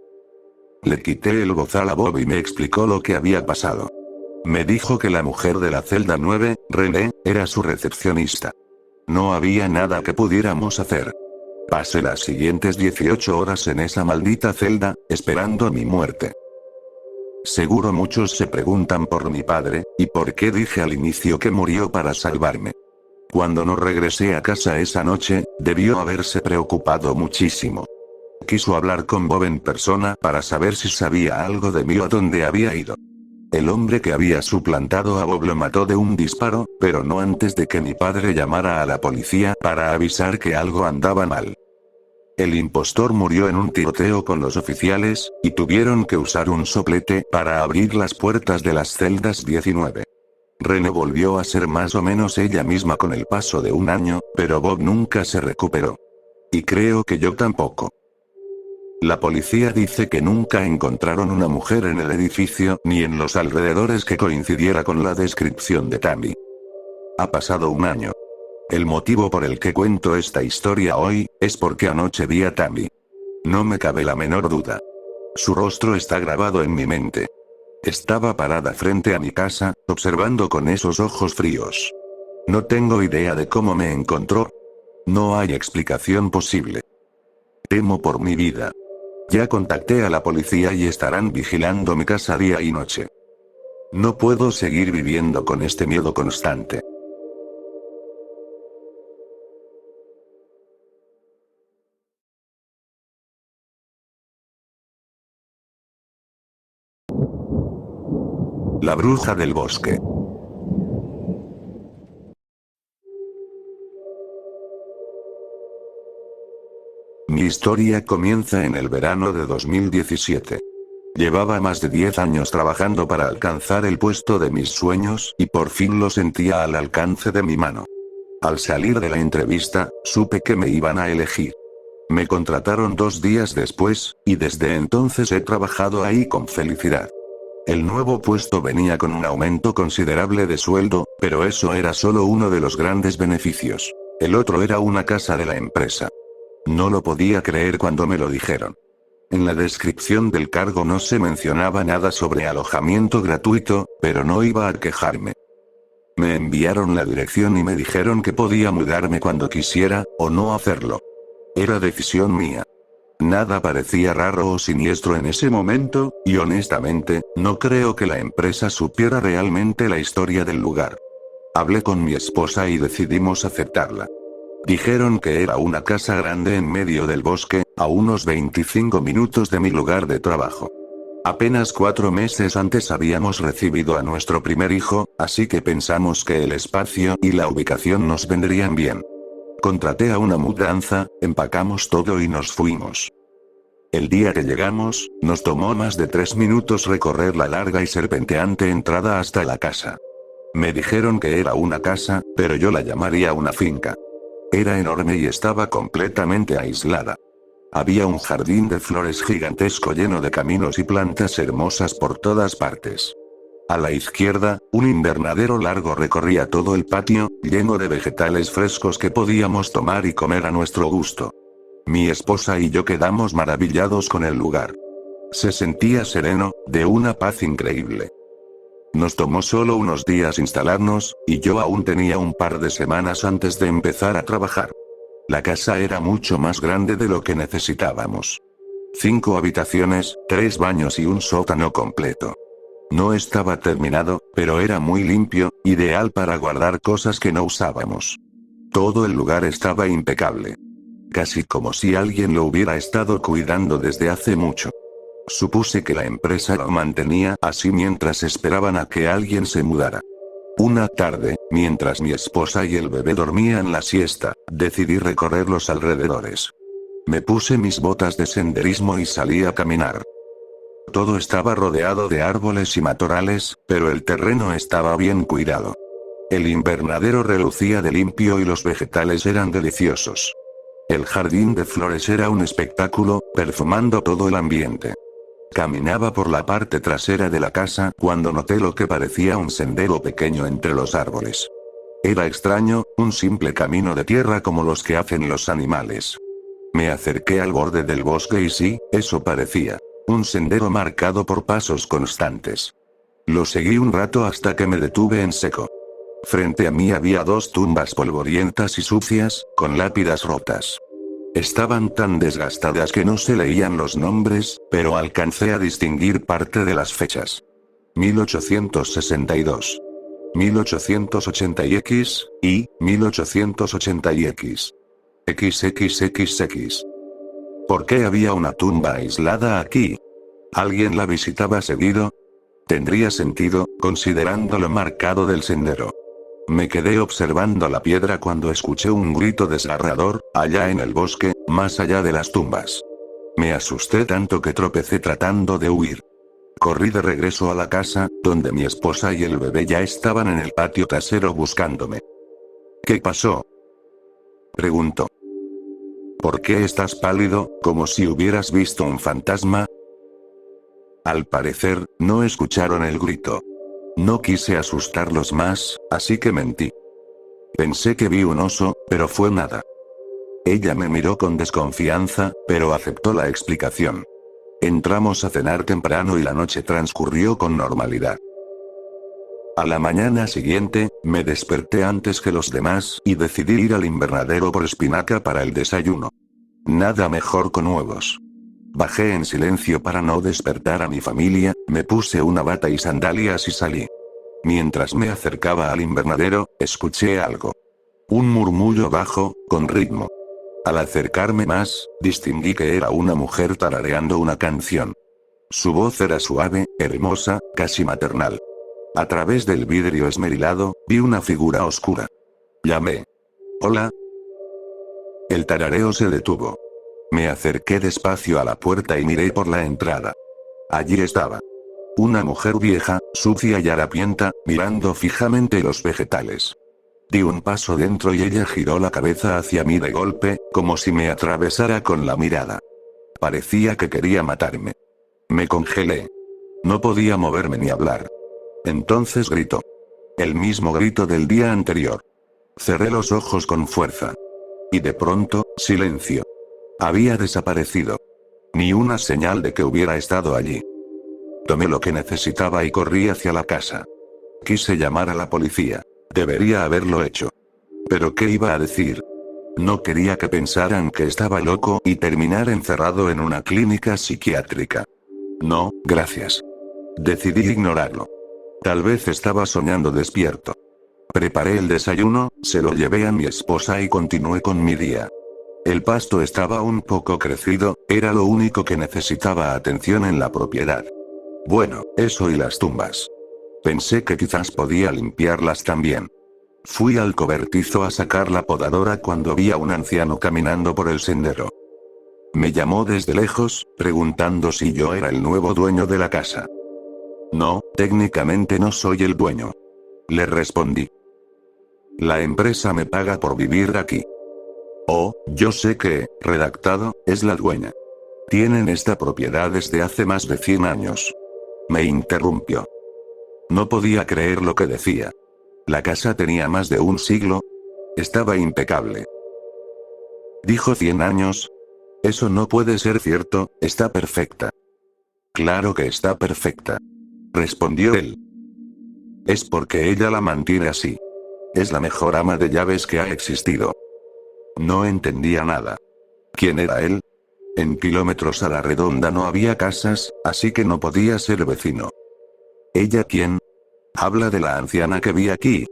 Le quité el bozal a Bob y me explicó lo que había pasado. Me dijo que la mujer de la celda 9, René, era su recepcionista. No había nada que pudiéramos hacer. Pasé las siguientes 18 horas en esa maldita celda, esperando mi muerte. Seguro muchos se preguntan por mi padre, y por qué dije al inicio que murió para salvarme. Cuando no regresé a casa esa noche, debió haberse preocupado muchísimo. Quiso hablar con Bob en persona para saber si sabía algo de mí o dónde había ido. El hombre que había suplantado a Bob lo mató de un disparo, pero no antes de que mi padre llamara a la policía para avisar que algo andaba mal. El impostor murió en un tiroteo con los oficiales, y tuvieron que usar un soplete para abrir las puertas de las celdas 19. René volvió a ser más o menos ella misma con el paso de un año, pero Bob nunca se recuperó. Y creo que yo tampoco. La policía dice que nunca encontraron una mujer en el edificio ni en los alrededores que coincidiera con la descripción de Tammy. Ha pasado un año. El motivo por el que cuento esta historia hoy, es porque anoche vi a Tammy. No me cabe la menor duda. Su rostro está grabado en mi mente. Estaba parada frente a mi casa, observando con esos ojos fríos. No tengo idea de cómo me encontró. No hay explicación posible. Temo por mi vida. Ya contacté a la policía y estarán vigilando mi casa día y noche. No puedo seguir viviendo con este miedo constante. La bruja del bosque. Mi historia comienza en el verano de 2017. Llevaba más de 10 años trabajando para alcanzar el puesto de mis sueños y por fin lo sentía al alcance de mi mano. Al salir de la entrevista, supe que me iban a elegir. Me contrataron 2 días después, y desde entonces he trabajado ahí con felicidad. El nuevo puesto venía con un aumento considerable de sueldo, pero eso era solo uno de los grandes beneficios. El otro era una casa de la empresa. No lo podía creer cuando me lo dijeron. En la descripción del cargo no se mencionaba nada sobre alojamiento gratuito, pero no iba a quejarme. Me enviaron la dirección y me dijeron que podía mudarme cuando quisiera, o no hacerlo. Era decisión mía. Nada parecía raro o siniestro en ese momento, y honestamente, no creo que la empresa supiera realmente la historia del lugar. Hablé con mi esposa y decidimos aceptarla. Dijeron que era una casa grande en medio del bosque, a unos 25 minutos de mi lugar de trabajo. Apenas 4 meses antes habíamos recibido a nuestro primer hijo, así que pensamos que el espacio y la ubicación nos vendrían bien. Contraté a una mudanza, empacamos todo y nos fuimos. El día que llegamos, nos tomó más de 3 minutos recorrer la larga y serpenteante entrada hasta la casa. Me dijeron que era una casa, pero yo la llamaría una finca. Era enorme y estaba completamente aislada. Había un jardín de flores gigantesco lleno de caminos y plantas hermosas por todas partes. A la izquierda, un invernadero largo recorría todo el patio, lleno de vegetales frescos que podíamos tomar y comer a nuestro gusto. Mi esposa y yo quedamos maravillados con el lugar. Se sentía sereno, de una paz increíble. Nos tomó solo unos días instalarnos, y yo aún tenía un par de semanas antes de empezar a trabajar. La casa era mucho más grande de lo que necesitábamos. 5 habitaciones, 3 baños y un sótano completo. No estaba terminado, pero era muy limpio, ideal para guardar cosas que no usábamos. Todo el lugar estaba impecable. Casi como si alguien lo hubiera estado cuidando desde hace mucho. Supuse que la empresa lo mantenía así mientras esperaban a que alguien se mudara. Una tarde, mientras mi esposa y el bebé dormían la siesta, decidí recorrer los alrededores. Me puse mis botas de senderismo y salí a caminar. Todo estaba rodeado de árboles y matorrales, pero el terreno estaba bien cuidado. El invernadero relucía de limpio y los vegetales eran deliciosos. El jardín de flores era un espectáculo, perfumando todo el ambiente. Caminaba por la parte trasera de la casa cuando noté lo que parecía un sendero pequeño entre los árboles. Era extraño, un simple camino de tierra como los que hacen los animales. Me acerqué al borde del bosque y sí, eso parecía. Un sendero marcado por pasos constantes. Lo seguí un rato hasta que me detuve en seco. Frente a mí había 2 tumbas polvorientas y sucias, con lápidas rotas. Estaban tan desgastadas que no se leían los nombres, pero alcancé a distinguir parte de las fechas. 1862. 1880x, y 1880x. XXXX. ¿Por qué había una tumba aislada aquí? ¿Alguien la visitaba seguido? Tendría sentido, considerando lo marcado del sendero. Me quedé observando la piedra cuando escuché un grito desgarrador, allá en el bosque, más allá de las tumbas. Me asusté tanto que tropecé tratando de huir. Corrí de regreso a la casa, donde mi esposa y el bebé ya estaban en el patio trasero buscándome. ¿Qué pasó?, preguntó. ¿Por qué estás pálido, como si hubieras visto un fantasma? Al parecer, no escucharon el grito. No quise asustarlos más, así que mentí. Pensé que vi un oso, pero fue nada. Ella me miró con desconfianza, pero aceptó la explicación. Entramos a cenar temprano y la noche transcurrió con normalidad. A la mañana siguiente, me desperté antes que los demás y decidí ir al invernadero por espinaca para el desayuno. Nada mejor con huevos. Bajé en silencio para no despertar a mi familia, me puse una bata y sandalias y salí. Mientras me acercaba al invernadero, escuché algo. Un murmullo bajo, con ritmo. Al acercarme más, distinguí que era una mujer tarareando una canción. Su voz era suave, hermosa, casi maternal. A través del vidrio esmerilado, vi una figura oscura. Llamé. «Hola». El tarareo se detuvo. Me acerqué despacio a la puerta y miré por la entrada. Allí estaba. Una mujer vieja, sucia y harapienta, mirando fijamente los vegetales. Di un paso dentro y ella giró la cabeza hacia mí de golpe, como si me atravesara con la mirada. Parecía que quería matarme. Me congelé. No podía moverme ni hablar. Entonces gritó. El mismo grito del día anterior. Cerré los ojos con fuerza. Y de pronto, silencio. Había desaparecido. Ni una señal de que hubiera estado allí. Tomé lo que necesitaba y corrí hacia la casa. Quise llamar a la policía. Debería haberlo hecho. Pero ¿qué iba a decir? No quería que pensaran que estaba loco y terminar encerrado en una clínica psiquiátrica. No, gracias. Decidí ignorarlo. Tal vez estaba soñando despierto. Preparé el desayuno, se lo llevé a mi esposa y continué con mi día. El pasto estaba un poco crecido, era lo único que necesitaba atención en la propiedad. Bueno, eso y las tumbas. Pensé que quizás podía limpiarlas también. Fui al cobertizo a sacar la podadora cuando vi a un anciano caminando por el sendero. Me llamó desde lejos, preguntando si yo era el nuevo dueño de la casa. No, técnicamente no soy el dueño. Le respondí. La empresa me paga por vivir aquí. Oh, yo sé que, redactado, es la dueña. Tienen esta propiedad desde hace más de 100 años. Me interrumpió. No podía creer lo que decía. La casa tenía más de un siglo. Estaba impecable. Dijo 100 años. Eso no puede ser cierto, está perfecta. Claro que está perfecta. Respondió él. Es porque ella la mantiene así. Es la mejor ama de llaves que ha existido. No entendía nada. ¿Quién era él? En kilómetros a la redonda no había casas, así que no podía ser vecino. ¿Ella quién? Habla de la anciana que vi aquí.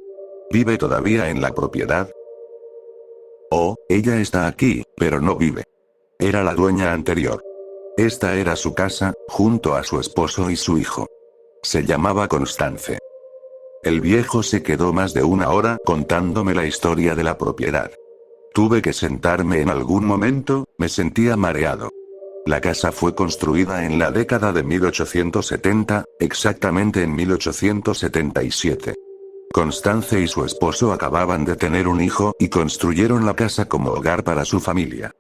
¿Vive todavía en la propiedad? Oh, ella está aquí, pero no vive. Era la dueña anterior. Esta era su casa, junto a su esposo y su hijo. Se llamaba Constance. El viejo se quedó más de una hora contándome la historia de la propiedad. Tuve que sentarme en algún momento, me sentía mareado. La casa fue construida en la década de 1870, exactamente en 1877. Constance y su esposo acababan de tener un hijo y construyeron la casa como hogar para su familia.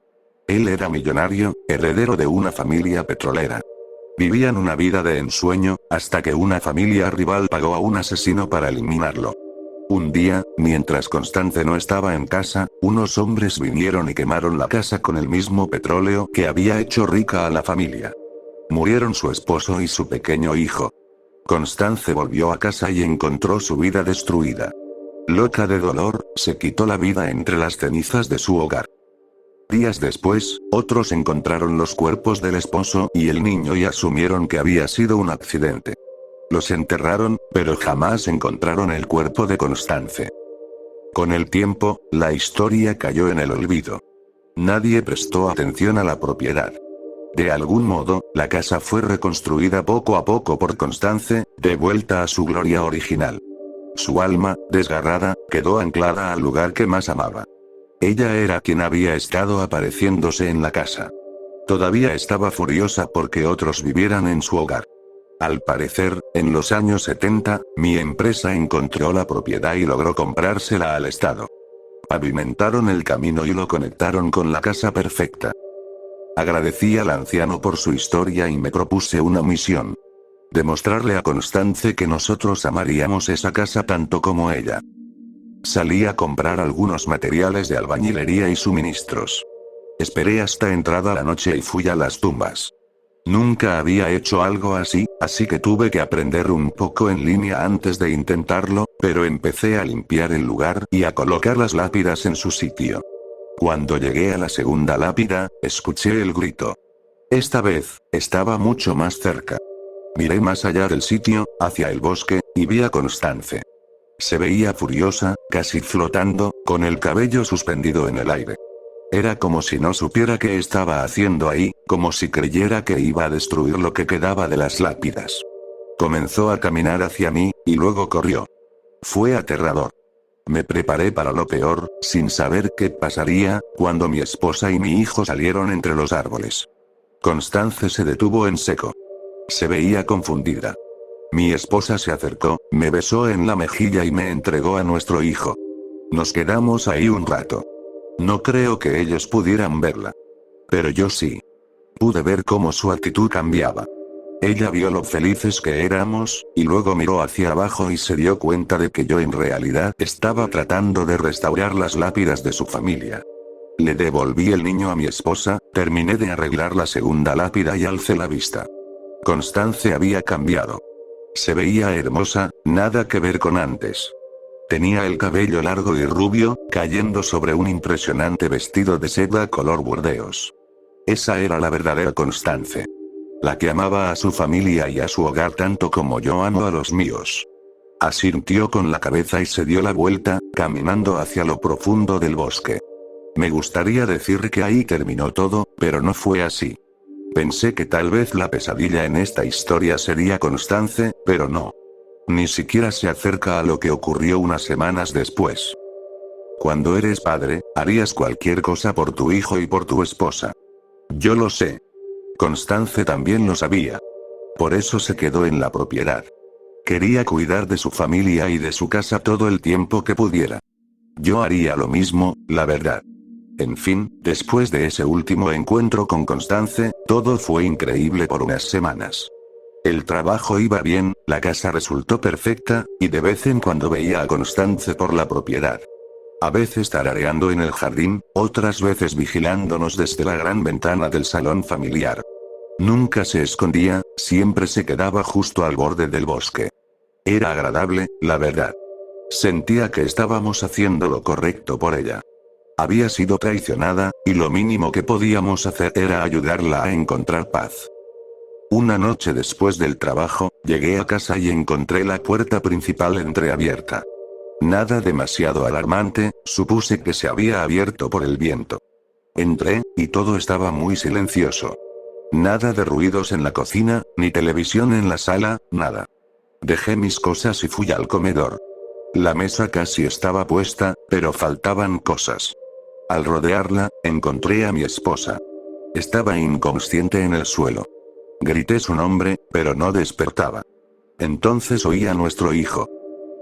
Él era millonario, heredero de una familia petrolera. Vivían una vida de ensueño, hasta que una familia rival pagó a un asesino para eliminarlo. Un día, mientras Constance no estaba en casa, unos hombres vinieron y quemaron la casa con el mismo petróleo que había hecho rica a la familia. Murieron su esposo y su pequeño hijo. Constance volvió a casa y encontró su vida destruida. Loca de dolor, se quitó la vida entre las cenizas de su hogar. Días después, otros encontraron los cuerpos del esposo y el niño y asumieron que había sido un accidente. Los enterraron, pero jamás encontraron el cuerpo de Constance. Con el tiempo, la historia cayó en el olvido. Nadie prestó atención a la propiedad. De algún modo, la casa fue reconstruida poco a poco por Constance, de vuelta a su gloria original. Su alma, desgarrada, quedó anclada al lugar que más amaba. Ella era quien había estado apareciéndose en la casa. Todavía estaba furiosa porque otros vivieran en su hogar. Al parecer, en los años 70, mi empresa encontró la propiedad y logró comprársela al Estado. Pavimentaron el camino y lo conectaron con la casa perfecta. Agradecí al anciano por su historia y me propuse una misión. Demostrarle a Constance que nosotros amaríamos esa casa tanto como ella. Salí a comprar algunos materiales de albañilería y suministros. Esperé hasta entrada la noche y fui a las tumbas. Nunca había hecho algo así, así que tuve que aprender un poco en línea antes de intentarlo, pero empecé a limpiar el lugar y a colocar las lápidas en su sitio. Cuando llegué a la segunda lápida, escuché el grito. Esta vez, estaba mucho más cerca. Miré más allá del sitio, hacia el bosque, y vi a Constance. Se veía furiosa, casi flotando, con el cabello suspendido en el aire. Era como si no supiera qué estaba haciendo ahí, como si creyera que iba a destruir lo que quedaba de las lápidas. Comenzó a caminar hacia mí, y luego corrió. Fue aterrador. Me preparé para lo peor, sin saber qué pasaría, cuando mi esposa y mi hijo salieron entre los árboles. Constance se detuvo en seco. Se veía confundida. Mi esposa se acercó, me besó en la mejilla y me entregó a nuestro hijo. Nos quedamos ahí un rato. No creo que ellos pudieran verla. Pero yo sí. Pude ver cómo su actitud cambiaba. Ella vio lo felices que éramos, y luego miró hacia abajo y se dio cuenta de que yo en realidad estaba tratando de restaurar las lápidas de su familia. Le devolví el niño a mi esposa, terminé de arreglar la segunda lápida y alcé la vista. Constance había cambiado. Se veía hermosa, nada que ver con antes. Tenía el cabello largo y rubio, cayendo sobre un impresionante vestido de seda color burdeos. Esa era la verdadera Constance. La que amaba a su familia y a su hogar tanto como yo amo a los míos. Asintió con la cabeza y se dio la vuelta, caminando hacia lo profundo del bosque. Me gustaría decir que ahí terminó todo, pero no fue así. Pensé que tal vez la pesadilla en esta historia sería Constance, pero no. Ni siquiera se acerca a lo que ocurrió unas semanas después. Cuando eres padre, harías cualquier cosa por tu hijo y por tu esposa. Yo lo sé. Constance también lo sabía. Por eso se quedó en la propiedad. Quería cuidar de su familia y de su casa todo el tiempo que pudiera. Yo haría lo mismo, la verdad. En fin, después de ese último encuentro con Constance, todo fue increíble por unas semanas. El trabajo iba bien, la casa resultó perfecta, y de vez en cuando veía a Constance por la propiedad. A veces tarareando en el jardín, otras veces vigilándonos desde la gran ventana del salón familiar. Nunca se escondía, siempre se quedaba justo al borde del bosque. Era agradable, la verdad. Sentía que estábamos haciendo lo correcto por ella. Había sido traicionada, y lo mínimo que podíamos hacer era ayudarla a encontrar paz. Una noche después del trabajo, llegué a casa y encontré la puerta principal entreabierta. Nada demasiado alarmante, supuse que se había abierto por el viento. Entré, y todo estaba muy silencioso. Nada de ruidos en la cocina, ni televisión en la sala, nada. Dejé mis cosas y fui al comedor. La mesa casi estaba puesta, pero faltaban cosas. Al rodearla, encontré a mi esposa. Estaba inconsciente en el suelo. Grité su nombre, pero no despertaba. Entonces oí a nuestro hijo.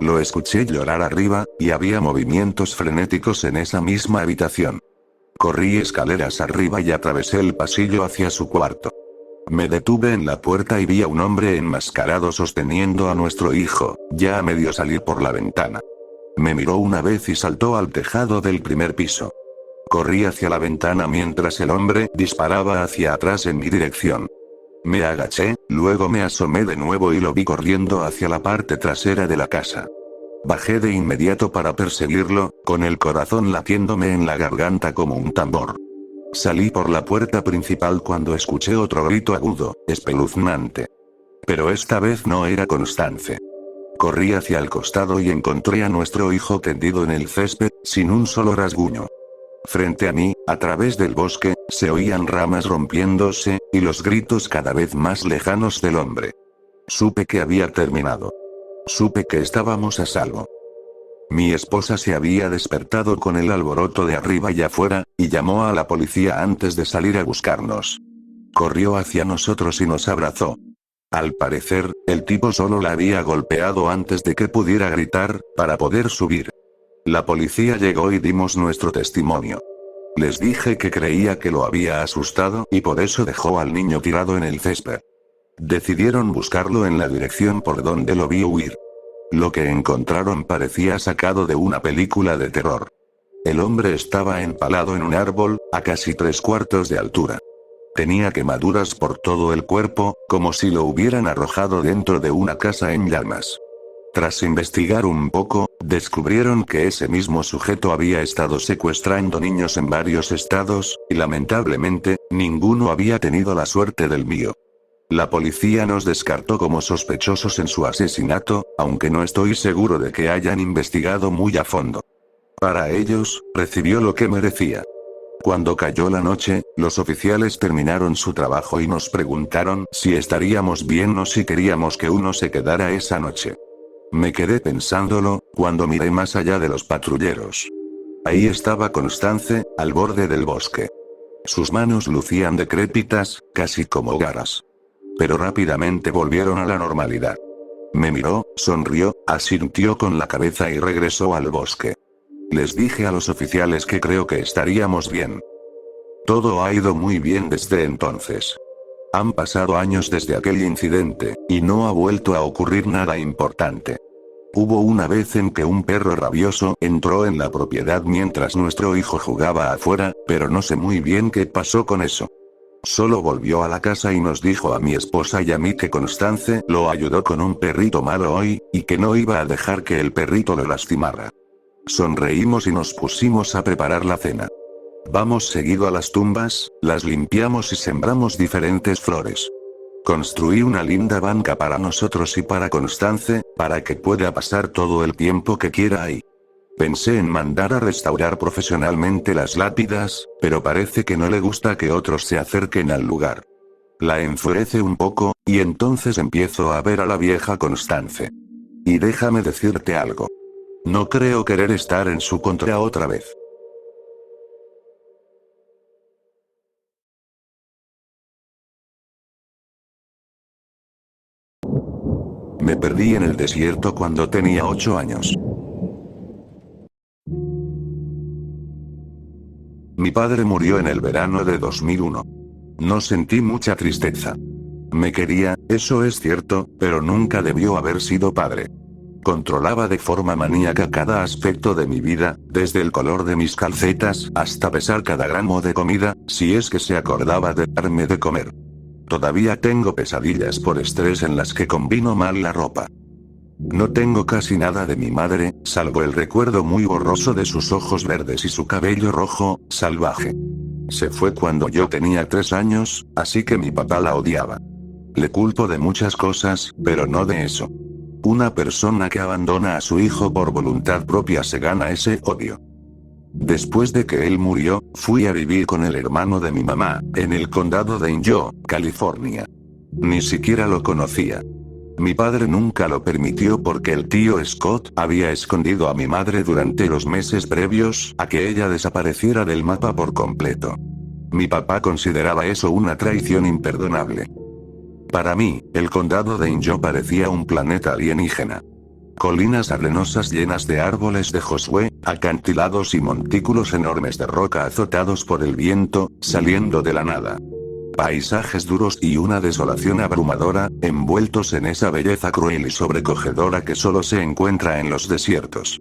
Lo escuché llorar arriba, y había movimientos frenéticos en esa misma habitación. Corrí escaleras arriba y atravesé el pasillo hacia su cuarto. Me detuve en la puerta y vi a un hombre enmascarado sosteniendo a nuestro hijo, ya a medio salir por la ventana. Me miró una vez y saltó al tejado del primer piso. Corrí hacia la ventana mientras el hombre disparaba hacia atrás en mi dirección. Me agaché, luego me asomé de nuevo y lo vi corriendo hacia la parte trasera de la casa. Bajé de inmediato para perseguirlo, con el corazón latiéndome en la garganta como un tambor. Salí por la puerta principal cuando escuché otro grito agudo, espeluznante. Pero esta vez no era Constance. Corrí hacia el costado y encontré a nuestro hijo tendido en el césped, sin un solo rasguño. Frente a mí, a través del bosque, se oían ramas rompiéndose, y los gritos cada vez más lejanos del hombre. Supe que había terminado. Supe que estábamos a salvo. Mi esposa se había despertado con el alboroto de arriba y afuera, y llamó a la policía antes de salir a buscarnos. Corrió hacia nosotros y nos abrazó. Al parecer, el tipo solo la había golpeado antes de que pudiera gritar, para poder subir. La policía llegó y dimos nuestro testimonio. Les dije que creía que lo había asustado y por eso dejó al niño tirado en el césped. Decidieron buscarlo en la dirección por donde lo vi huir. Lo que encontraron parecía sacado de una película de terror. El hombre estaba empalado en un árbol, a casi 3/4 de altura. Tenía quemaduras por todo el cuerpo, como si lo hubieran arrojado dentro de una casa en llamas. Tras investigar un poco, descubrieron que ese mismo sujeto había estado secuestrando niños en varios estados, y lamentablemente, ninguno había tenido la suerte del mío. La policía nos descartó como sospechosos en su asesinato, aunque no estoy seguro de que hayan investigado muy a fondo. Para ellos, recibió lo que merecía. Cuando cayó la noche, los oficiales terminaron su trabajo y nos preguntaron si estaríamos bien o si queríamos que uno se quedara esa noche. Me quedé pensándolo, cuando miré más allá de los patrulleros. Ahí estaba Constance, al borde del bosque. Sus manos lucían decrépitas, casi como garras. Pero rápidamente volvieron a la normalidad. Me miró, sonrió, asintió con la cabeza y regresó al bosque. Les dije a los oficiales que creo que estaríamos bien. Todo ha ido muy bien desde entonces. Han pasado años desde aquel incidente, y no ha vuelto a ocurrir nada importante. Hubo una vez en que un perro rabioso entró en la propiedad mientras nuestro hijo jugaba afuera, pero no sé muy bien qué pasó con eso. Solo volvió a la casa y nos dijo a mi esposa y a mí que Constance lo ayudó con un perrito malo hoy, y que no iba a dejar que el perrito lo lastimara. Sonreímos y nos pusimos a preparar la cena. Vamos seguido a las tumbas, las limpiamos y sembramos diferentes flores. Construí una linda banca para nosotros y para Constance, para que pueda pasar todo el tiempo que quiera ahí. Pensé en mandar a restaurar profesionalmente las lápidas, pero parece que no le gusta que otros se acerquen al lugar. La enfurece un poco, y entonces empiezo a ver a la vieja Constance. Y déjame decirte algo. No creo querer estar en su contra otra vez. Me perdí en el desierto cuando tenía 8 años. Mi padre murió en el verano de 2001. No sentí mucha tristeza. Me quería, eso es cierto, pero nunca debió haber sido padre. Controlaba de forma maníaca cada aspecto de mi vida, desde el color de mis calcetas hasta pesar cada gramo de comida, si es que se acordaba de darme de comer. Todavía tengo pesadillas por estrés en las que combino mal la ropa. No tengo casi nada de mi madre, salvo el recuerdo muy borroso de sus ojos verdes y su cabello rojo, salvaje. Se fue cuando yo tenía 3 años, así que mi papá la odiaba. Le culpo de muchas cosas, pero no de eso. Una persona que abandona a su hijo por voluntad propia se gana ese odio. Después de que él murió, fui a vivir con el hermano de mi mamá, en el condado de Inyo, California. Ni siquiera lo conocía. Mi padre nunca lo permitió porque el tío Scott había escondido a mi madre durante los meses previos a que ella desapareciera del mapa por completo. Mi papá consideraba eso una traición imperdonable. Para mí, el condado de Inyo parecía un planeta alienígena. Colinas arenosas llenas de árboles de Josué, acantilados y montículos enormes de roca azotados por el viento, saliendo de la nada. Paisajes duros y una desolación abrumadora, envueltos en esa belleza cruel y sobrecogedora que solo se encuentra en los desiertos.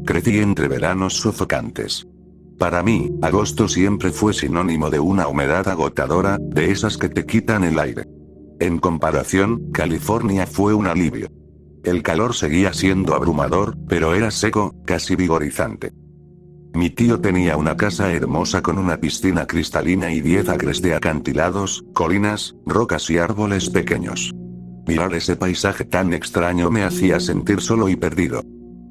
Crecí entre veranos sofocantes. Para mí, agosto siempre fue sinónimo de una humedad agotadora, de esas que te quitan el aire. En comparación, California fue un alivio. El calor seguía siendo abrumador, pero era seco, casi vigorizante. Mi tío tenía una casa hermosa con una piscina cristalina y 10 acres de acantilados, colinas, rocas y árboles pequeños. Mirar ese paisaje tan extraño me hacía sentir solo y perdido.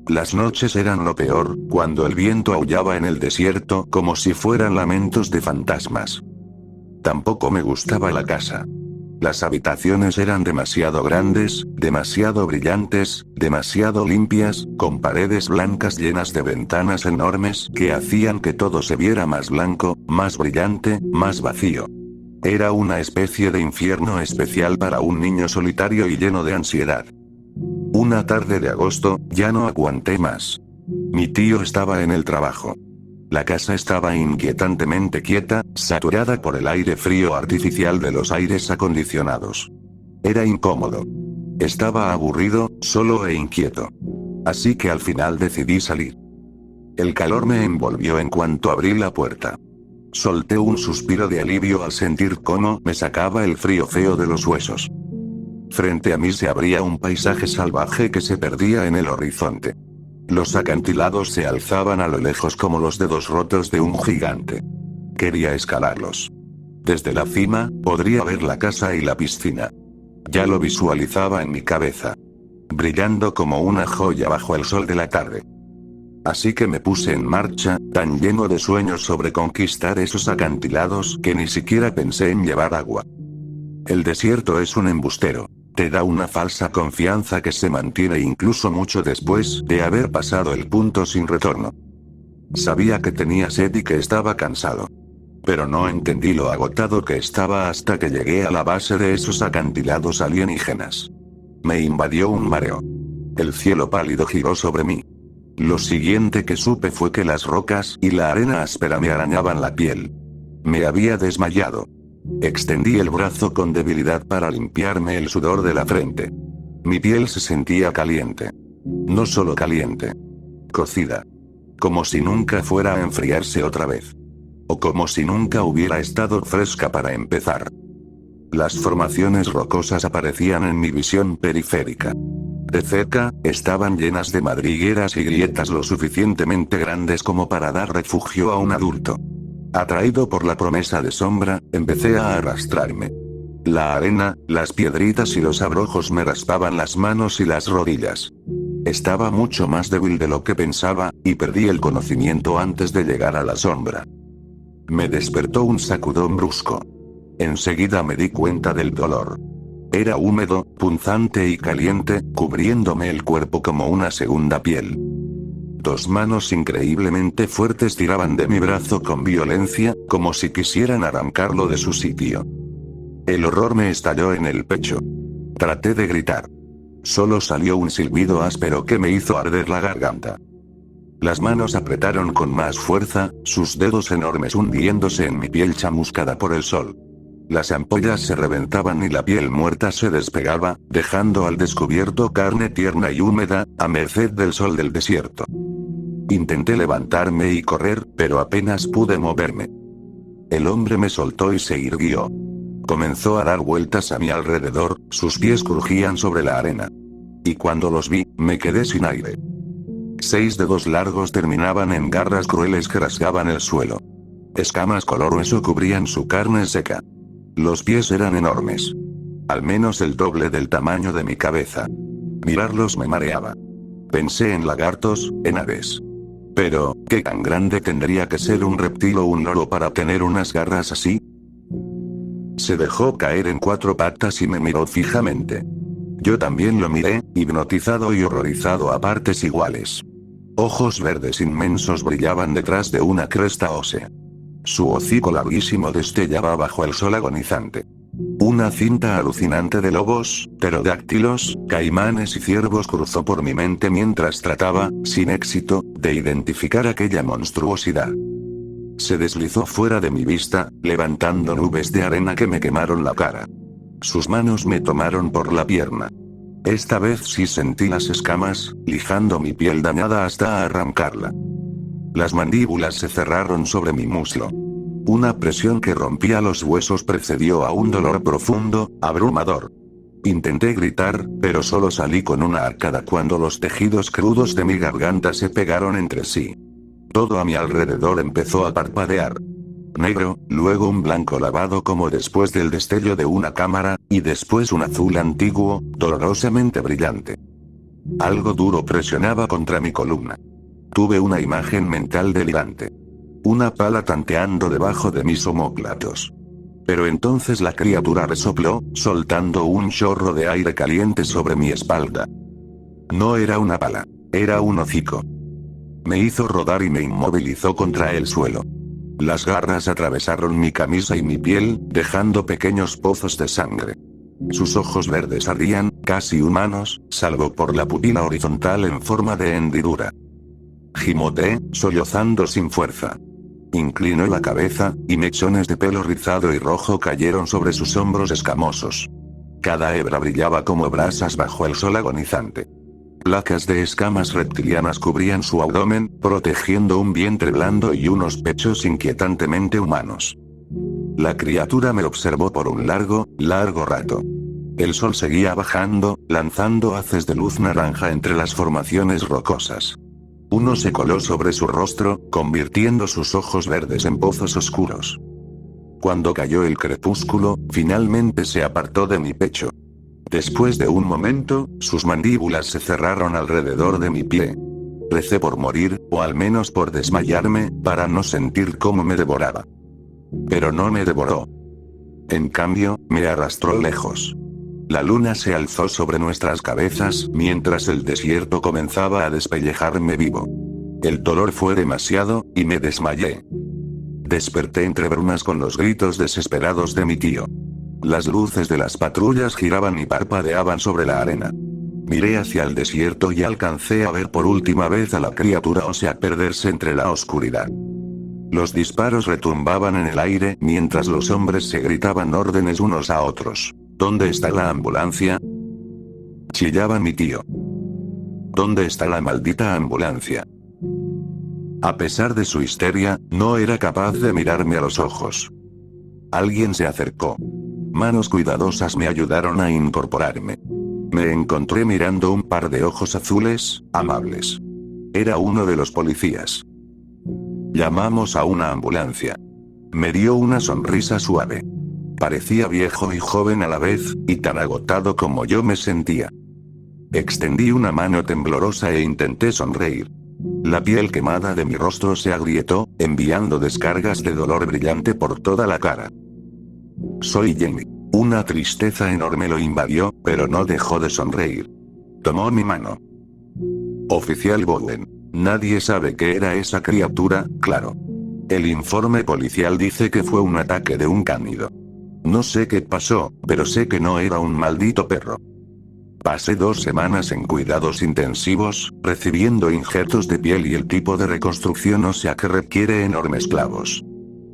Las noches eran lo peor, cuando el viento aullaba en el desierto como si fueran lamentos de fantasmas. Tampoco me gustaba la casa. Las habitaciones eran demasiado grandes, demasiado brillantes, demasiado limpias, con paredes blancas llenas de ventanas enormes que hacían que todo se viera más blanco, más brillante, más vacío. Era una especie de infierno especial para un niño solitario y lleno de ansiedad. Una tarde de agosto, ya no aguanté más. Mi tío estaba en el trabajo. La casa estaba inquietantemente quieta, saturada por el aire frío artificial de los aires acondicionados. Era incómodo. Estaba aburrido, solo e inquieto. Así que al final decidí salir. El calor me envolvió en cuanto abrí la puerta. Solté un suspiro de alivio al sentir cómo me sacaba el frío feo de los huesos. Frente a mí se abría un paisaje salvaje que se perdía en el horizonte. Los acantilados se alzaban a lo lejos como los dedos rotos de un gigante. Quería escalarlos. Desde la cima, podría ver la casa y la piscina. Ya lo visualizaba en mi cabeza. Brillando como una joya bajo el sol de la tarde. Así que me puse en marcha, tan lleno de sueños sobre conquistar esos acantilados que ni siquiera pensé en llevar agua. El desierto es un embustero. Te da una falsa confianza que se mantiene incluso mucho después de haber pasado el punto sin retorno. Sabía que tenía sed y que estaba cansado. Pero no entendí lo agotado que estaba hasta que llegué a la base de esos acantilados alienígenas. Me invadió un mareo. El cielo pálido giró sobre mí. Lo siguiente que supe fue que las rocas y la arena áspera me arañaban la piel. Me había desmayado. Extendí el brazo con debilidad para limpiarme el sudor de la frente. Mi piel se sentía caliente. No solo caliente. Cocida. Como si nunca fuera a enfriarse otra vez. O como si nunca hubiera estado fresca para empezar. Las formaciones rocosas aparecían en mi visión periférica. De cerca, estaban llenas de madrigueras y grietas lo suficientemente grandes como para dar refugio a un adulto. Atraído por la promesa de sombra, empecé a arrastrarme. La arena, las piedritas y los abrojos me raspaban las manos y las rodillas. Estaba mucho más débil de lo que pensaba, y perdí el conocimiento antes de llegar a la sombra. Me despertó un sacudón brusco. Enseguida me di cuenta del dolor. Era húmedo, punzante y caliente, cubriéndome el cuerpo como una segunda piel. Dos manos increíblemente fuertes tiraban de mi brazo con violencia, como si quisieran arrancarlo de su sitio. El horror me estalló en el pecho. Traté de gritar. Solo salió un silbido áspero que me hizo arder la garganta. Las manos apretaron con más fuerza, sus dedos enormes hundiéndose en mi piel chamuscada por el sol. Las ampollas se reventaban y la piel muerta se despegaba, dejando al descubierto carne tierna y húmeda, a merced del sol del desierto. Intenté levantarme y correr, pero apenas pude moverme. El hombre me soltó y se irguió. Comenzó a dar vueltas a mi alrededor, sus pies crujían sobre la arena. Y cuando los vi, me quedé sin aire. 6 dedos largos terminaban en garras crueles que rasgaban el suelo. Escamas color hueso cubrían su carne seca. Los pies eran enormes. Al menos el doble del tamaño de mi cabeza. Mirarlos me mareaba. Pensé en lagartos, en aves. Pero, ¿qué tan grande tendría que ser un reptil o un loro para tener unas garras así? Se dejó caer en 4 patas y me miró fijamente. Yo también lo miré, hipnotizado y horrorizado a partes iguales. Ojos verdes inmensos brillaban detrás de una cresta ósea. Su hocico larguísimo destellaba bajo el sol agonizante. Una cinta alucinante de lobos, pterodáctilos, caimanes y ciervos cruzó por mi mente mientras trataba, sin éxito, de identificar aquella monstruosidad. Se deslizó fuera de mi vista, levantando nubes de arena que me quemaron la cara. Sus manos me tomaron por la pierna. Esta vez sí sentí las escamas, lijando mi piel dañada hasta arrancarla. Las mandíbulas se cerraron sobre mi muslo. Una presión que rompía los huesos precedió a un dolor profundo, abrumador. Intenté gritar, pero solo salí con una arcada cuando los tejidos crudos de mi garganta se pegaron entre sí. Todo a mi alrededor empezó a parpadear. Negro, luego un blanco lavado como después del destello de una cámara, y después un azul antiguo, dolorosamente brillante. Algo duro presionaba contra mi columna. Tuve una imagen mental delirante. Una pala tanteando debajo de mis omóplatos. Pero entonces la criatura resopló, soltando un chorro de aire caliente sobre mi espalda. No era una pala, era un hocico. Me hizo rodar y me inmovilizó contra el suelo. Las garras atravesaron mi camisa y mi piel, dejando pequeños pozos de sangre. Sus ojos verdes ardían, casi humanos, salvo por la pupila horizontal en forma de hendidura. Gimoteé, sollozando sin fuerza. Inclinó la cabeza, y mechones de pelo rizado y rojo cayeron sobre sus hombros escamosos. Cada hebra brillaba como brasas bajo el sol agonizante. Placas de escamas reptilianas cubrían su abdomen, protegiendo un vientre blando y unos pechos inquietantemente humanos. La criatura me observó por un largo rato. El sol seguía bajando, lanzando haces de luz naranja entre las formaciones rocosas. Uno se coló sobre su rostro, convirtiendo sus ojos verdes en pozos oscuros. Cuando cayó el crepúsculo, finalmente se apartó de mi pecho. Después de un momento, sus mandíbulas se cerraron alrededor de mi pie. Recé por morir, o al menos por desmayarme, para no sentir cómo me devoraba. Pero no me devoró. En cambio, me arrastró lejos. La luna se alzó sobre nuestras cabezas, mientras el desierto comenzaba a despellejarme vivo. El dolor fue demasiado, y me desmayé. Desperté entre brumas con los gritos desesperados de mi tío. Las luces de las patrullas giraban y parpadeaban sobre la arena. Miré hacia el desierto y alcancé a ver por última vez a la criatura, o sea, perderse entre la oscuridad. Los disparos retumbaban en el aire mientras los hombres se gritaban órdenes unos a otros. ¿Dónde está la ambulancia?, chillaba mi tío. ¿Dónde está la maldita ambulancia? A pesar de su histeria, no era capaz de mirarme a los ojos. Alguien se acercó. Manos cuidadosas me ayudaron a incorporarme. Me encontré mirando un par de ojos azules, amables. Era uno de los policías. Llamamos a una ambulancia. Me dio una sonrisa suave. Parecía viejo y joven a la vez, y tan agotado como yo me sentía. Extendí una mano temblorosa e intenté sonreír. La piel quemada de mi rostro se agrietó, enviando descargas de dolor brillante por toda la cara. Soy Jenny. Una tristeza enorme lo invadió, pero no dejó de sonreír. Tomó mi mano. Oficial Bowen. Nadie sabe qué era esa criatura, claro. El informe policial dice que fue un ataque de un cánido. No sé qué pasó, pero sé que no era un maldito perro. Pasé 2 semanas en cuidados intensivos, recibiendo injertos de piel y el tipo de reconstrucción ósea que requiere enormes clavos.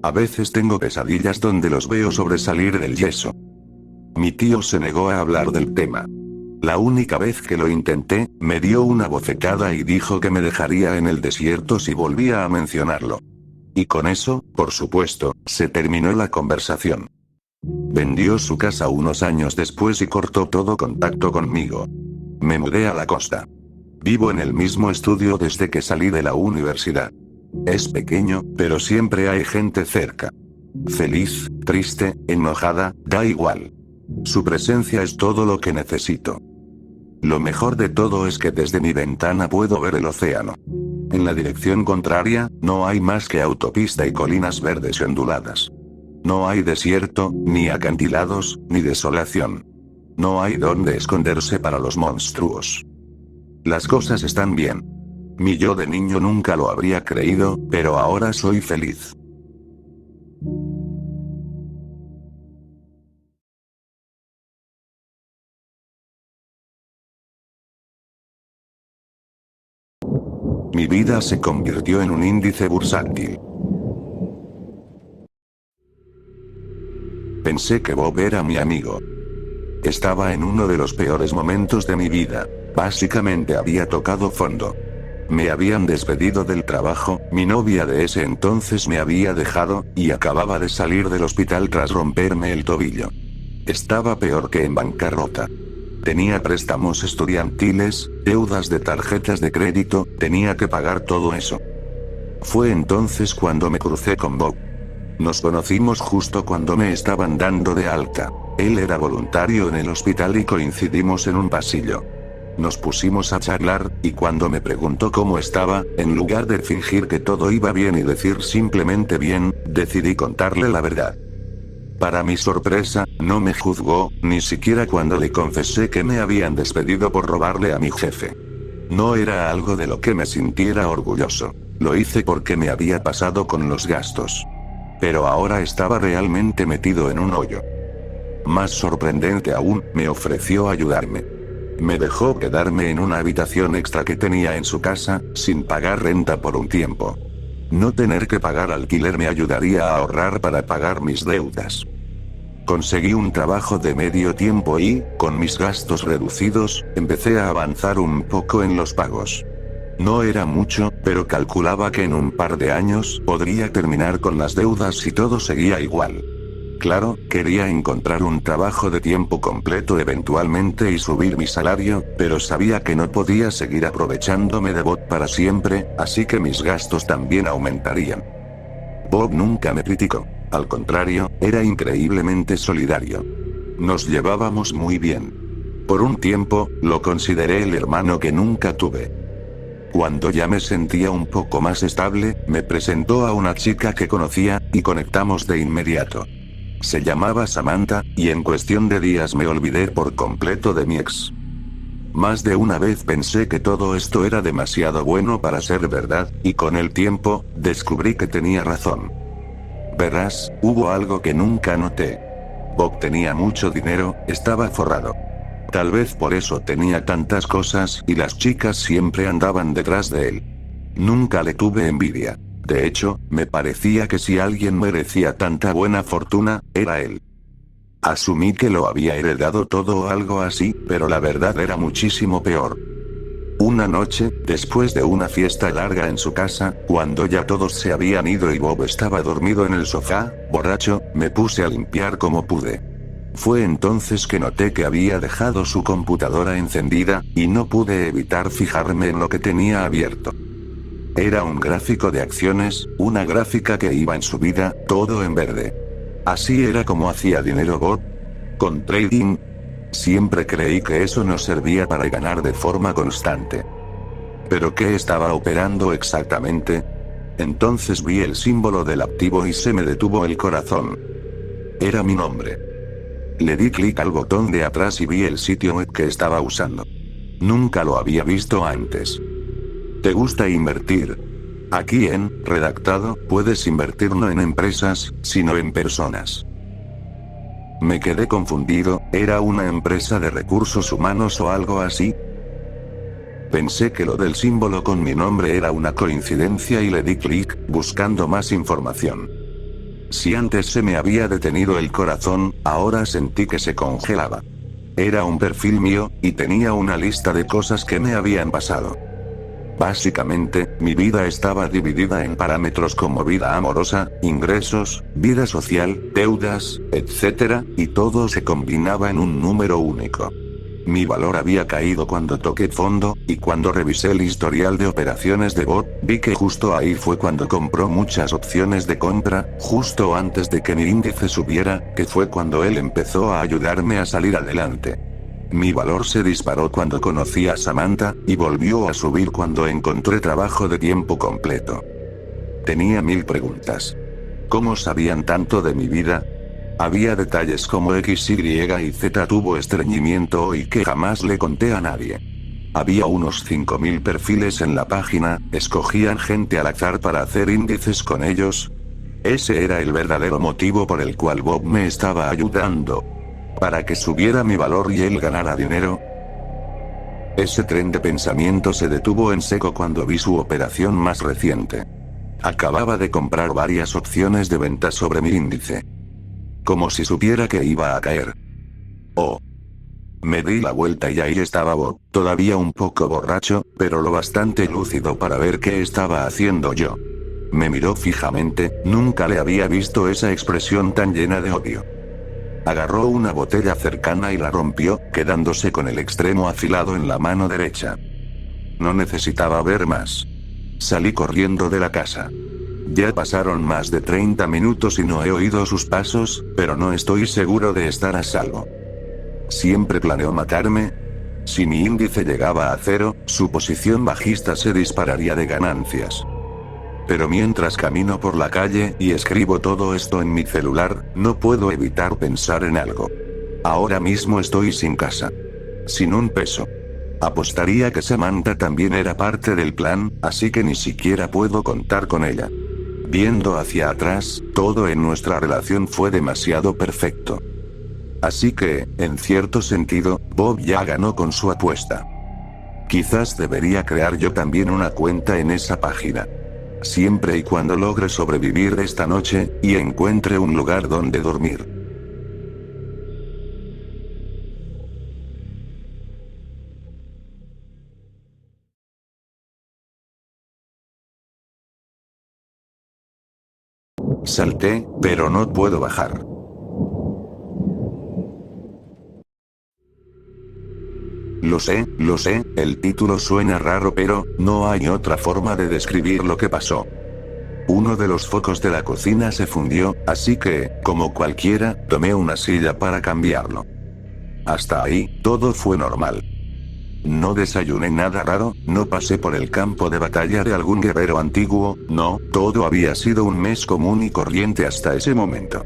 A veces tengo pesadillas donde los veo sobresalir del yeso. Mi tío se negó a hablar del tema. La única vez que lo intenté, me dio una bofetada y dijo que me dejaría en el desierto si volvía a mencionarlo. Y con eso, por supuesto, se terminó la conversación. Vendió su casa unos años después y cortó todo contacto conmigo. Me mudé a la costa. Vivo en el mismo estudio desde que salí de la universidad. Es pequeño, pero siempre hay gente cerca. Feliz, triste, enojada, da igual. Su presencia es todo lo que necesito. Lo mejor de todo es que desde mi ventana puedo ver el océano. En la dirección contraria, no hay más que autopista y colinas verdes y onduladas. No hay desierto, ni acantilados, ni desolación. No hay dónde esconderse para los monstruos. Las cosas están bien. Mi yo de niño nunca lo habría creído, pero ahora soy feliz. Mi vida se convirtió en un índice bursátil. Pensé que Bob era mi amigo. Estaba en uno de los peores momentos de mi vida. Básicamente había tocado fondo. Me habían despedido del trabajo, mi novia de ese entonces me había dejado, y acababa de salir del hospital tras romperme el tobillo. Estaba peor que en bancarrota. Tenía préstamos estudiantiles, deudas de tarjetas de crédito, tenía que pagar todo eso. Fue entonces cuando me crucé con Bob. Nos conocimos justo cuando me estaban dando de alta. Él era voluntario en el hospital y coincidimos en un pasillo. Nos pusimos a charlar, y cuando me preguntó cómo estaba, en lugar de fingir que todo iba bien y decir simplemente bien, decidí contarle la verdad. Para mi sorpresa, no me juzgó, ni siquiera cuando le confesé que me habían despedido por robarle a mi jefe. No era algo de lo que me sintiera orgulloso. Lo hice porque me había pasado con los gastos. Pero ahora estaba realmente metido en un hoyo. Más sorprendente aún, me ofreció ayudarme. Me dejó quedarme en una habitación extra que tenía en su casa, sin pagar renta por un tiempo. No tener que pagar alquiler me ayudaría a ahorrar para pagar mis deudas. Conseguí un trabajo de medio tiempo y, con mis gastos reducidos, empecé a avanzar un poco en los pagos. No era mucho, pero calculaba que en un par de años podría terminar con las deudas si todo seguía igual. Claro, quería encontrar un trabajo de tiempo completo eventualmente y subir mi salario, pero sabía que no podía seguir aprovechándome de Bob para siempre, así que mis gastos también aumentarían. Bob nunca me criticó. Al contrario, era increíblemente solidario. Nos llevábamos muy bien. Por un tiempo, lo consideré el hermano que nunca tuve. Cuando ya me sentía un poco más estable, me presentó a una chica que conocía, y conectamos de inmediato. Se llamaba Samantha, y en cuestión de días me olvidé por completo de mi ex. Más de una vez pensé que todo esto era demasiado bueno para ser verdad, y con el tiempo, descubrí que tenía razón. Verás, hubo algo que nunca noté. Bob tenía mucho dinero, estaba forrado. Tal vez por eso tenía tantas cosas y las chicas siempre andaban detrás de él. Nunca le tuve envidia. De hecho, me parecía que si alguien merecía tanta buena fortuna, era él. Asumí que lo había heredado todo o algo así, pero la verdad era muchísimo peor. Una noche, después de una fiesta larga en su casa, cuando ya todos se habían ido y Bob estaba dormido en el sofá, borracho, me puse a limpiar como pude. Fue entonces que noté que había dejado su computadora encendida, y no pude evitar fijarme en lo que tenía abierto. Era un gráfico de acciones, una gráfica que iba en subida, todo en verde. Así era como hacía dinero Bob. Con trading. Siempre creí que eso nos servía para ganar de forma constante. ¿Pero qué estaba operando exactamente? Entonces vi el símbolo del activo y se me detuvo el corazón. Era mi nombre. Le di clic al botón de atrás y vi el sitio web que estaba usando. Nunca lo había visto antes. ¿Te gusta invertir? Aquí en redactado, puedes invertir no en empresas, sino en personas. Me quedé confundido, ¿era una empresa de recursos humanos o algo así? Pensé que lo del símbolo con mi nombre era una coincidencia y le di clic, buscando más información. Si antes se me había detenido el corazón, ahora sentí que se congelaba. Era un perfil mío, y tenía una lista de cosas que me habían pasado. Básicamente, mi vida estaba dividida en parámetros como vida amorosa, ingresos, vida social, deudas, etc., y todo se combinaba en un número único. Mi valor había caído cuando toqué fondo, y cuando revisé el historial de operaciones de Bob, vi que justo ahí fue cuando compró muchas opciones de compra, justo antes de que mi índice subiera, que fue cuando él empezó a ayudarme a salir adelante. Mi valor se disparó cuando conocí a Samantha, y volvió a subir cuando encontré trabajo de tiempo completo. Tenía 1000 preguntas. ¿Cómo sabían tanto de mi vida? Había detalles como X, Y y Z tuvo estreñimiento y que jamás le conté a nadie. Había unos 5000 perfiles en la página, escogían gente al azar para hacer índices con ellos. Ese era el verdadero motivo por el cual Bob me estaba ayudando. Para que subiera mi valor y él ganara dinero. Ese tren de pensamiento se detuvo en seco cuando vi su operación más reciente. Acababa de comprar varias opciones de venta sobre mi índice. Como si supiera que iba a caer. Oh. Me di la vuelta y ahí estaba Bob, todavía un poco borracho, pero lo bastante lúcido para ver qué estaba haciendo yo. Me miró fijamente, nunca le había visto esa expresión tan llena de odio. Agarró una botella cercana y la rompió, quedándose con el extremo afilado en la mano derecha. No necesitaba ver más. Salí corriendo de la casa. Ya pasaron más de 30 minutos y no he oído sus pasos, pero no estoy seguro de estar a salvo. ¿Siempre planeó matarme? Si mi índice llegaba a 0, su posición bajista se dispararía de ganancias. Pero mientras camino por la calle y escribo todo esto en mi celular, no puedo evitar pensar en algo. Ahora mismo estoy sin casa. Sin un peso. Apostaría que Samantha también era parte del plan, así que ni siquiera puedo contar con ella. Viendo hacia atrás, todo en nuestra relación fue demasiado perfecto. Así que, en cierto sentido, Bob ya ganó con su apuesta. Quizás debería crear yo también una cuenta en esa página. Siempre y cuando logre sobrevivir esta noche, y encuentre un lugar donde dormir. Salté, pero no puedo bajar. Lo sé, el título suena raro pero, no hay otra forma de describir lo que pasó. Uno de los focos de la cocina se fundió, así que, como cualquiera, tomé una silla para cambiarlo. Hasta ahí, todo fue normal. No desayuné nada raro, no pasé por el campo de batalla de algún guerrero antiguo, no, todo había sido un mes común y corriente hasta ese momento.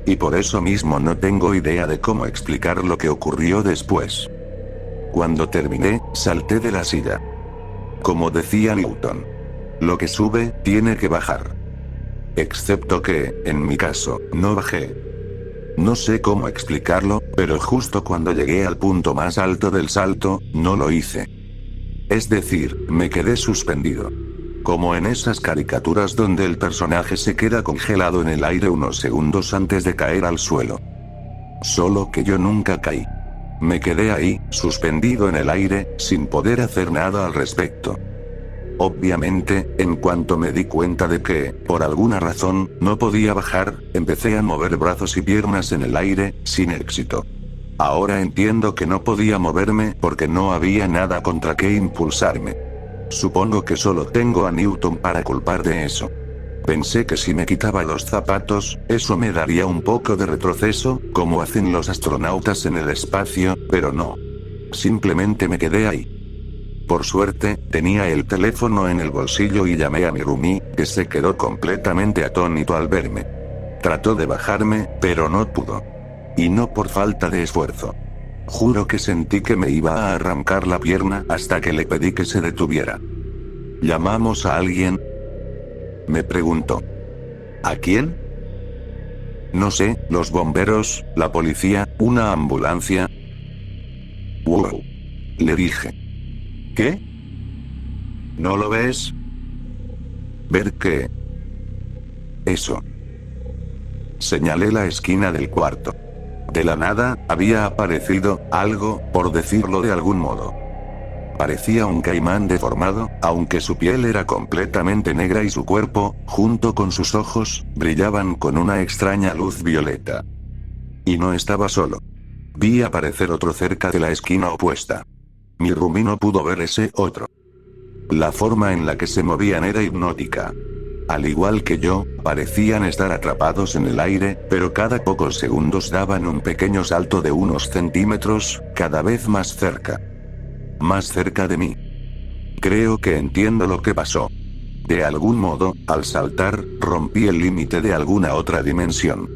Y por eso mismo no tengo idea de cómo explicar lo que ocurrió después. Cuando terminé, salté de la silla. Como decía Newton. Lo que sube, tiene que bajar. Excepto que, en mi caso, no bajé. No sé cómo explicarlo, pero justo cuando llegué al punto más alto del salto, no lo hice. Es decir, me quedé suspendido. Como en esas caricaturas donde el personaje se queda congelado en el aire unos segundos antes de caer al suelo. Solo que yo nunca caí. Me quedé ahí, suspendido en el aire, sin poder hacer nada al respecto. Obviamente, en cuanto me di cuenta de que, por alguna razón, no podía bajar, empecé a mover brazos y piernas en el aire, sin éxito. Ahora entiendo que no podía moverme porque no había nada contra qué impulsarme. Supongo que solo tengo a Newton para culpar de eso. Pensé que si me quitaba los zapatos, eso me daría un poco de retroceso, como hacen los astronautas en el espacio, pero no. Simplemente me quedé ahí. Por suerte, tenía el teléfono en el bolsillo y llamé a mi roomie, que se quedó completamente atónito al verme. Trató de bajarme, pero no pudo. Y no por falta de esfuerzo. Juro que sentí que me iba a arrancar la pierna hasta que le pedí que se detuviera. ¿Llamamos a alguien?, me preguntó. ¿A quién? No sé, los bomberos, la policía, una ambulancia. Wow. Le dije. ¿Qué? ¿No lo ves? ¿Ver qué? Eso. Señalé la esquina del cuarto. De la nada, había aparecido algo, por decirlo de algún modo. Parecía un caimán deformado, aunque su piel era completamente negra y su cuerpo, junto con sus ojos, brillaban con una extraña luz violeta. Y no estaba solo. Vi aparecer otro cerca de la esquina opuesta. Mi roomie no pudo ver ese otro. La forma en la que se movían era hipnótica. Al igual que yo, parecían estar atrapados en el aire, pero cada pocos segundos daban un pequeño salto de unos centímetros, cada vez más cerca. Más cerca de mí. Creo que entiendo lo que pasó. De algún modo, al saltar, rompí el límite de alguna otra dimensión.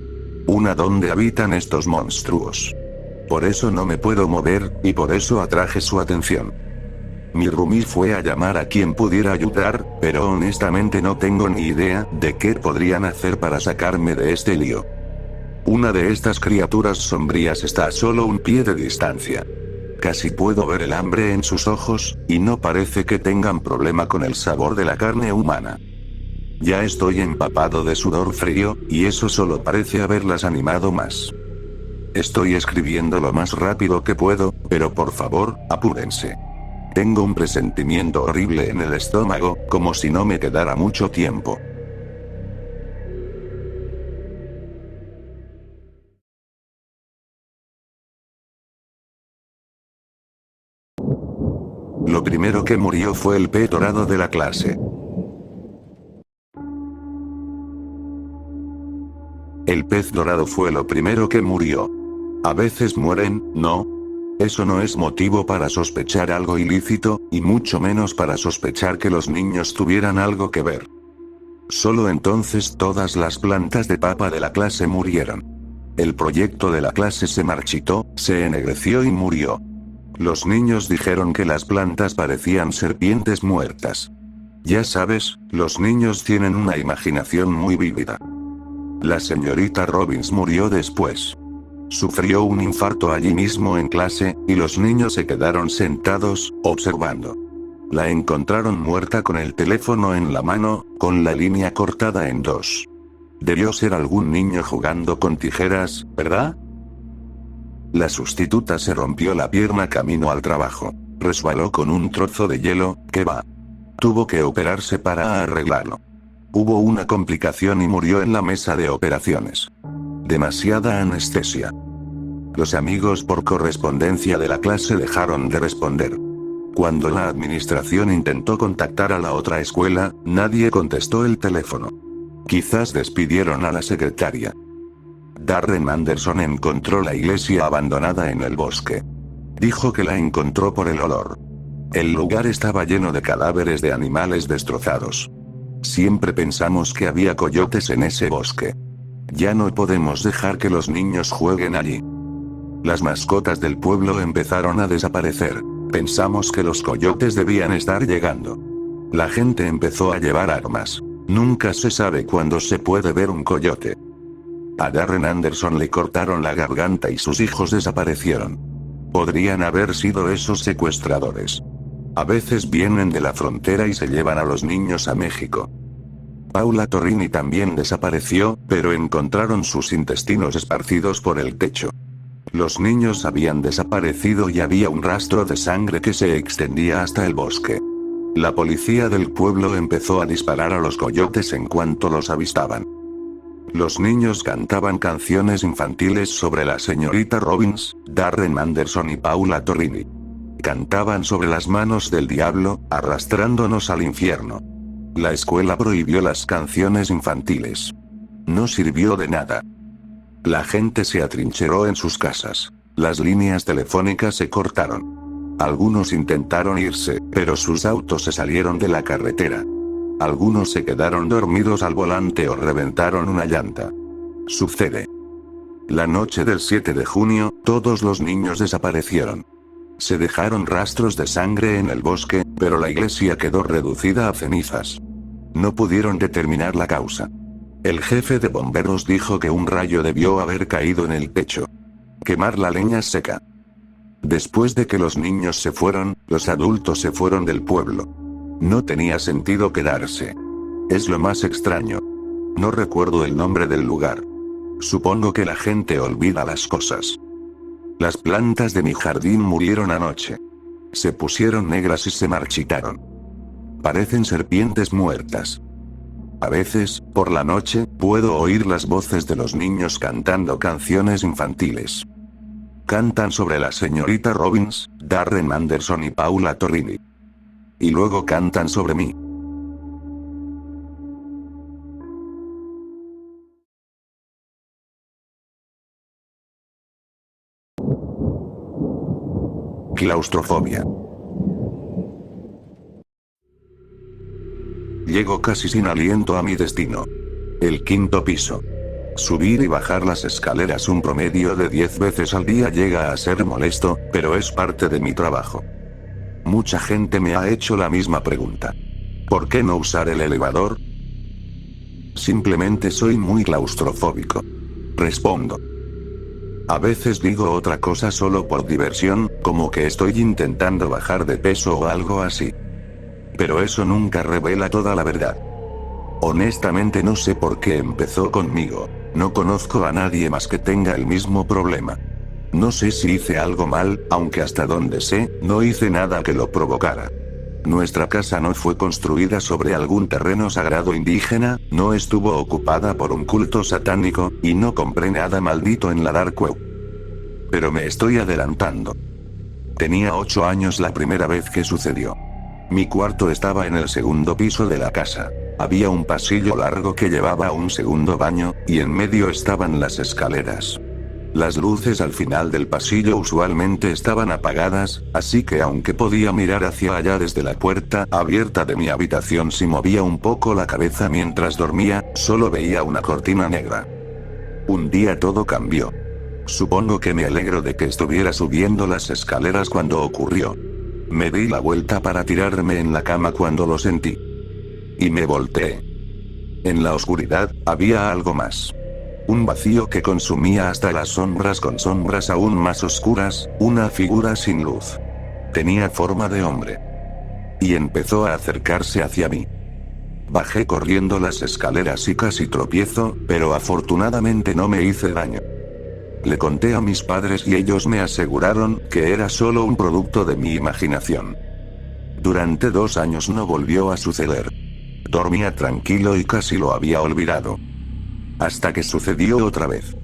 Una donde habitan estos monstruos. Por eso no me puedo mover, y por eso atraje su atención. Mi roomie fue a llamar a quien pudiera ayudar, pero honestamente no tengo ni idea de qué podrían hacer para sacarme de este lío. Una de estas criaturas sombrías está a solo un pie de distancia. Casi puedo ver el hambre en sus ojos, y no parece que tengan problema con el sabor de la carne humana. Ya estoy empapado de sudor frío, y eso solo parece haberlas animado más. Estoy escribiendo lo más rápido que puedo, pero por favor, apúrense. Tengo un presentimiento horrible en el estómago, como si no me quedara mucho tiempo. Lo primero que murió fue el pez dorado de la clase. El pez dorado fue lo primero que murió. A veces mueren, ¿no? Eso no es motivo para sospechar algo ilícito, y mucho menos para sospechar que los niños tuvieran algo que ver. Solo entonces todas las plantas de papa de la clase murieron. El proyecto de la clase se marchitó, se ennegreció y murió. Los niños dijeron que las plantas parecían serpientes muertas. Ya sabes, los niños tienen una imaginación muy vívida. La señorita Robbins murió después. Sufrió un infarto allí mismo en clase, y los niños se quedaron sentados, observando. La encontraron muerta con el teléfono en la mano, con la línea cortada en dos. Debió ser algún niño jugando con tijeras, ¿verdad? La sustituta se rompió la pierna camino al trabajo. Resbaló con un trozo de hielo, que va. Tuvo que operarse para arreglarlo. Hubo una complicación y murió en la mesa de operaciones. Demasiada anestesia. Los amigos por correspondencia de la clase dejaron de responder. Cuando la administración intentó contactar a la otra escuela, nadie contestó el teléfono. Quizás despidieron a la secretaria. Darren Anderson encontró la iglesia abandonada en el bosque. Dijo que la encontró por el olor. El lugar estaba lleno de cadáveres de animales destrozados. Siempre pensamos que había coyotes en ese bosque. Ya no podemos dejar que los niños jueguen allí. Las mascotas del pueblo empezaron a desaparecer. Pensamos que los coyotes debían estar llegando. La gente empezó a llevar armas. Nunca se sabe cuándo se puede ver un coyote. A Darren Anderson le cortaron la garganta y sus hijos desaparecieron. Podrían haber sido esos secuestradores. A veces vienen de la frontera y se llevan a los niños a México. Paula Torrini también desapareció, pero encontraron sus intestinos esparcidos por el techo. Los niños habían desaparecido y había un rastro de sangre que se extendía hasta el bosque. La policía del pueblo empezó a disparar a los coyotes en cuanto los avistaban. Los niños cantaban canciones infantiles sobre la señorita Robbins, Darren Anderson y Paula Torrini. Cantaban sobre las manos del diablo, arrastrándonos al infierno. La escuela prohibió las canciones infantiles. No sirvió de nada. La gente se atrincheró en sus casas. Las líneas telefónicas se cortaron. Algunos intentaron irse, pero sus autos se salieron de la carretera. Algunos se quedaron dormidos al volante o reventaron una llanta. Sucede. La noche del 7 de junio, todos los niños desaparecieron. Se dejaron rastros de sangre en el bosque, pero la iglesia quedó reducida a cenizas. No pudieron determinar la causa. El jefe de bomberos dijo que un rayo debió haber caído en el techo. Quemar la leña seca. Después de que los niños se fueron, los adultos se fueron del pueblo. No tenía sentido quedarse. Es lo más extraño. No recuerdo el nombre del lugar. Supongo que la gente olvida las cosas. Las plantas de mi jardín murieron anoche. Se pusieron negras y se marchitaron. Parecen serpientes muertas. A veces, por la noche, puedo oír las voces de los niños cantando canciones infantiles. Cantan sobre la señorita Robbins, Darren Anderson y Paula Torrini. Y luego cantan sobre mí. Claustrofobia. Llego casi sin aliento a mi destino. El quinto piso. Subir y bajar las escaleras un promedio de 10 veces al día llega a ser molesto, pero es parte de mi trabajo. Mucha gente me ha hecho la misma pregunta. ¿Por qué no usar el elevador? Simplemente soy muy claustrofóbico. Respondo. A veces digo otra cosa solo por diversión, como que estoy intentando bajar de peso o algo así. Pero eso nunca revela toda la verdad. Honestamente no sé por qué empezó conmigo. No conozco a nadie más que tenga el mismo problema. No sé si hice algo mal, aunque hasta donde sé, no hice nada que lo provocara. Nuestra casa no fue construida sobre algún terreno sagrado indígena, no estuvo ocupada por un culto satánico, y no compré nada maldito en la Dark Web. Pero me estoy adelantando. Tenía 8 años la primera vez que sucedió. Mi cuarto estaba en el segundo piso de la casa. Había un pasillo largo que llevaba a un segundo baño, y en medio estaban las escaleras. Las luces al final del pasillo usualmente estaban apagadas, así que aunque podía mirar hacia allá desde la puerta abierta de mi habitación si movía un poco la cabeza mientras dormía, solo veía una cortina negra. Un día todo cambió. Supongo que me alegro de que estuviera subiendo las escaleras cuando ocurrió. Me di la vuelta para tirarme en la cama cuando lo sentí. Y me volteé. En la oscuridad, había algo más. Un vacío que consumía hasta las sombras con sombras aún más oscuras, una figura sin luz. Tenía forma de hombre. Y empezó a acercarse hacia mí. Bajé corriendo las escaleras y casi tropiezo, pero afortunadamente no me hice daño. Le conté a mis padres y ellos me aseguraron que era solo un producto de mi imaginación. Durante 2 años no volvió a suceder. Dormía tranquilo y casi lo había olvidado. Hasta que sucedió otra vez.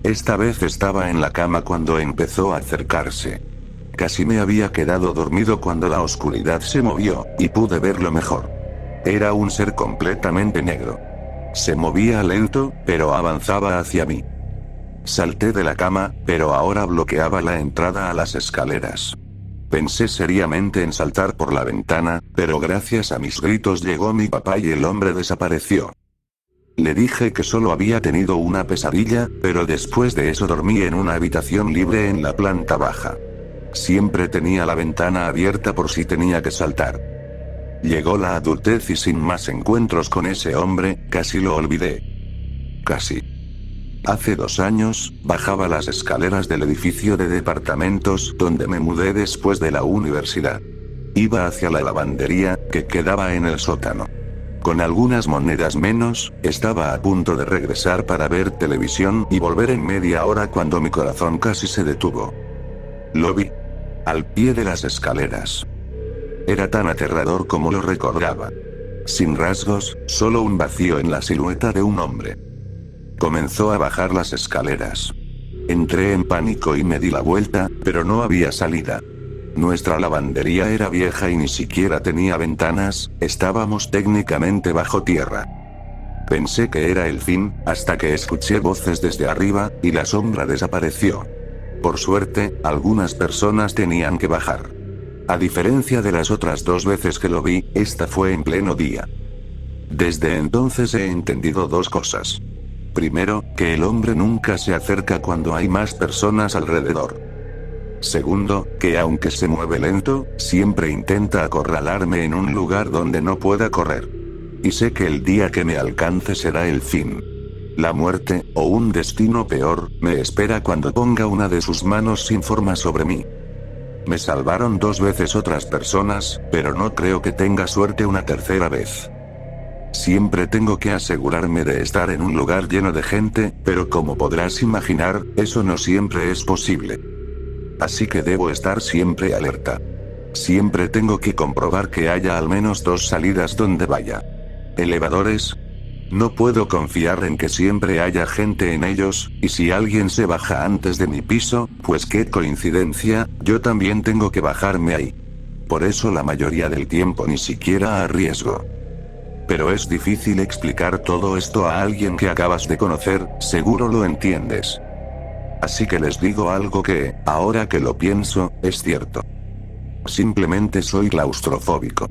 Esta vez estaba en la cama cuando empezó a acercarse. Casi me había quedado dormido cuando la oscuridad se movió, y pude verlo mejor. Era un ser completamente negro. Se movía lento, pero avanzaba hacia mí. Salté de la cama, pero ahora bloqueaba la entrada a las escaleras. Pensé seriamente en saltar por la ventana, pero gracias a mis gritos llegó mi papá y el hombre desapareció. Le dije que solo había tenido una pesadilla, pero después de eso dormí en una habitación libre en la planta baja. Siempre tenía la ventana abierta por si tenía que saltar. Llegó la adultez y sin más encuentros con ese hombre, casi lo olvidé. Casi. Hace 2 años, bajaba las escaleras del edificio de departamentos donde me mudé después de la universidad. Iba hacia la lavandería, que quedaba en el sótano. Con algunas monedas menos, estaba a punto de regresar para ver televisión y volver en media hora cuando mi corazón casi se detuvo. Lo vi. Al pie de las escaleras. Era tan aterrador como lo recordaba. Sin rasgos, solo un vacío en la silueta de un hombre. Comenzó a bajar las escaleras. Entré en pánico y me di la vuelta, pero no había salida. Nuestra lavandería era vieja y ni siquiera tenía ventanas, estábamos técnicamente bajo tierra. Pensé que era el fin, hasta que escuché voces desde arriba, y la sombra desapareció. Por suerte, algunas personas tenían que bajar. A diferencia de las otras 2 veces que lo vi, esta fue en pleno día. Desde entonces he entendido 2 cosas. Primero, que el hombre nunca se acerca cuando hay más personas alrededor. Segundo, que aunque se mueve lento, siempre intenta acorralarme en un lugar donde no pueda correr. Y sé que el día que me alcance será el fin. La muerte, o un destino peor, me espera cuando ponga una de sus manos sin forma sobre mí. Me salvaron 2 veces otras personas, pero no creo que tenga suerte una tercera vez. Siempre tengo que asegurarme de estar en un lugar lleno de gente, pero como podrás imaginar, eso no siempre es posible. Así que debo estar siempre alerta. Siempre tengo que comprobar que haya al menos 2 salidas donde vaya. ¿Elevadores? No puedo confiar en que siempre haya gente en ellos, y si alguien se baja antes de mi piso, pues qué coincidencia, yo también tengo que bajarme ahí. Por eso la mayoría del tiempo ni siquiera arriesgo. Pero es difícil explicar todo esto a alguien que acabas de conocer, seguro lo entiendes. Así que les digo algo que, ahora que lo pienso, es cierto. Simplemente soy claustrofóbico.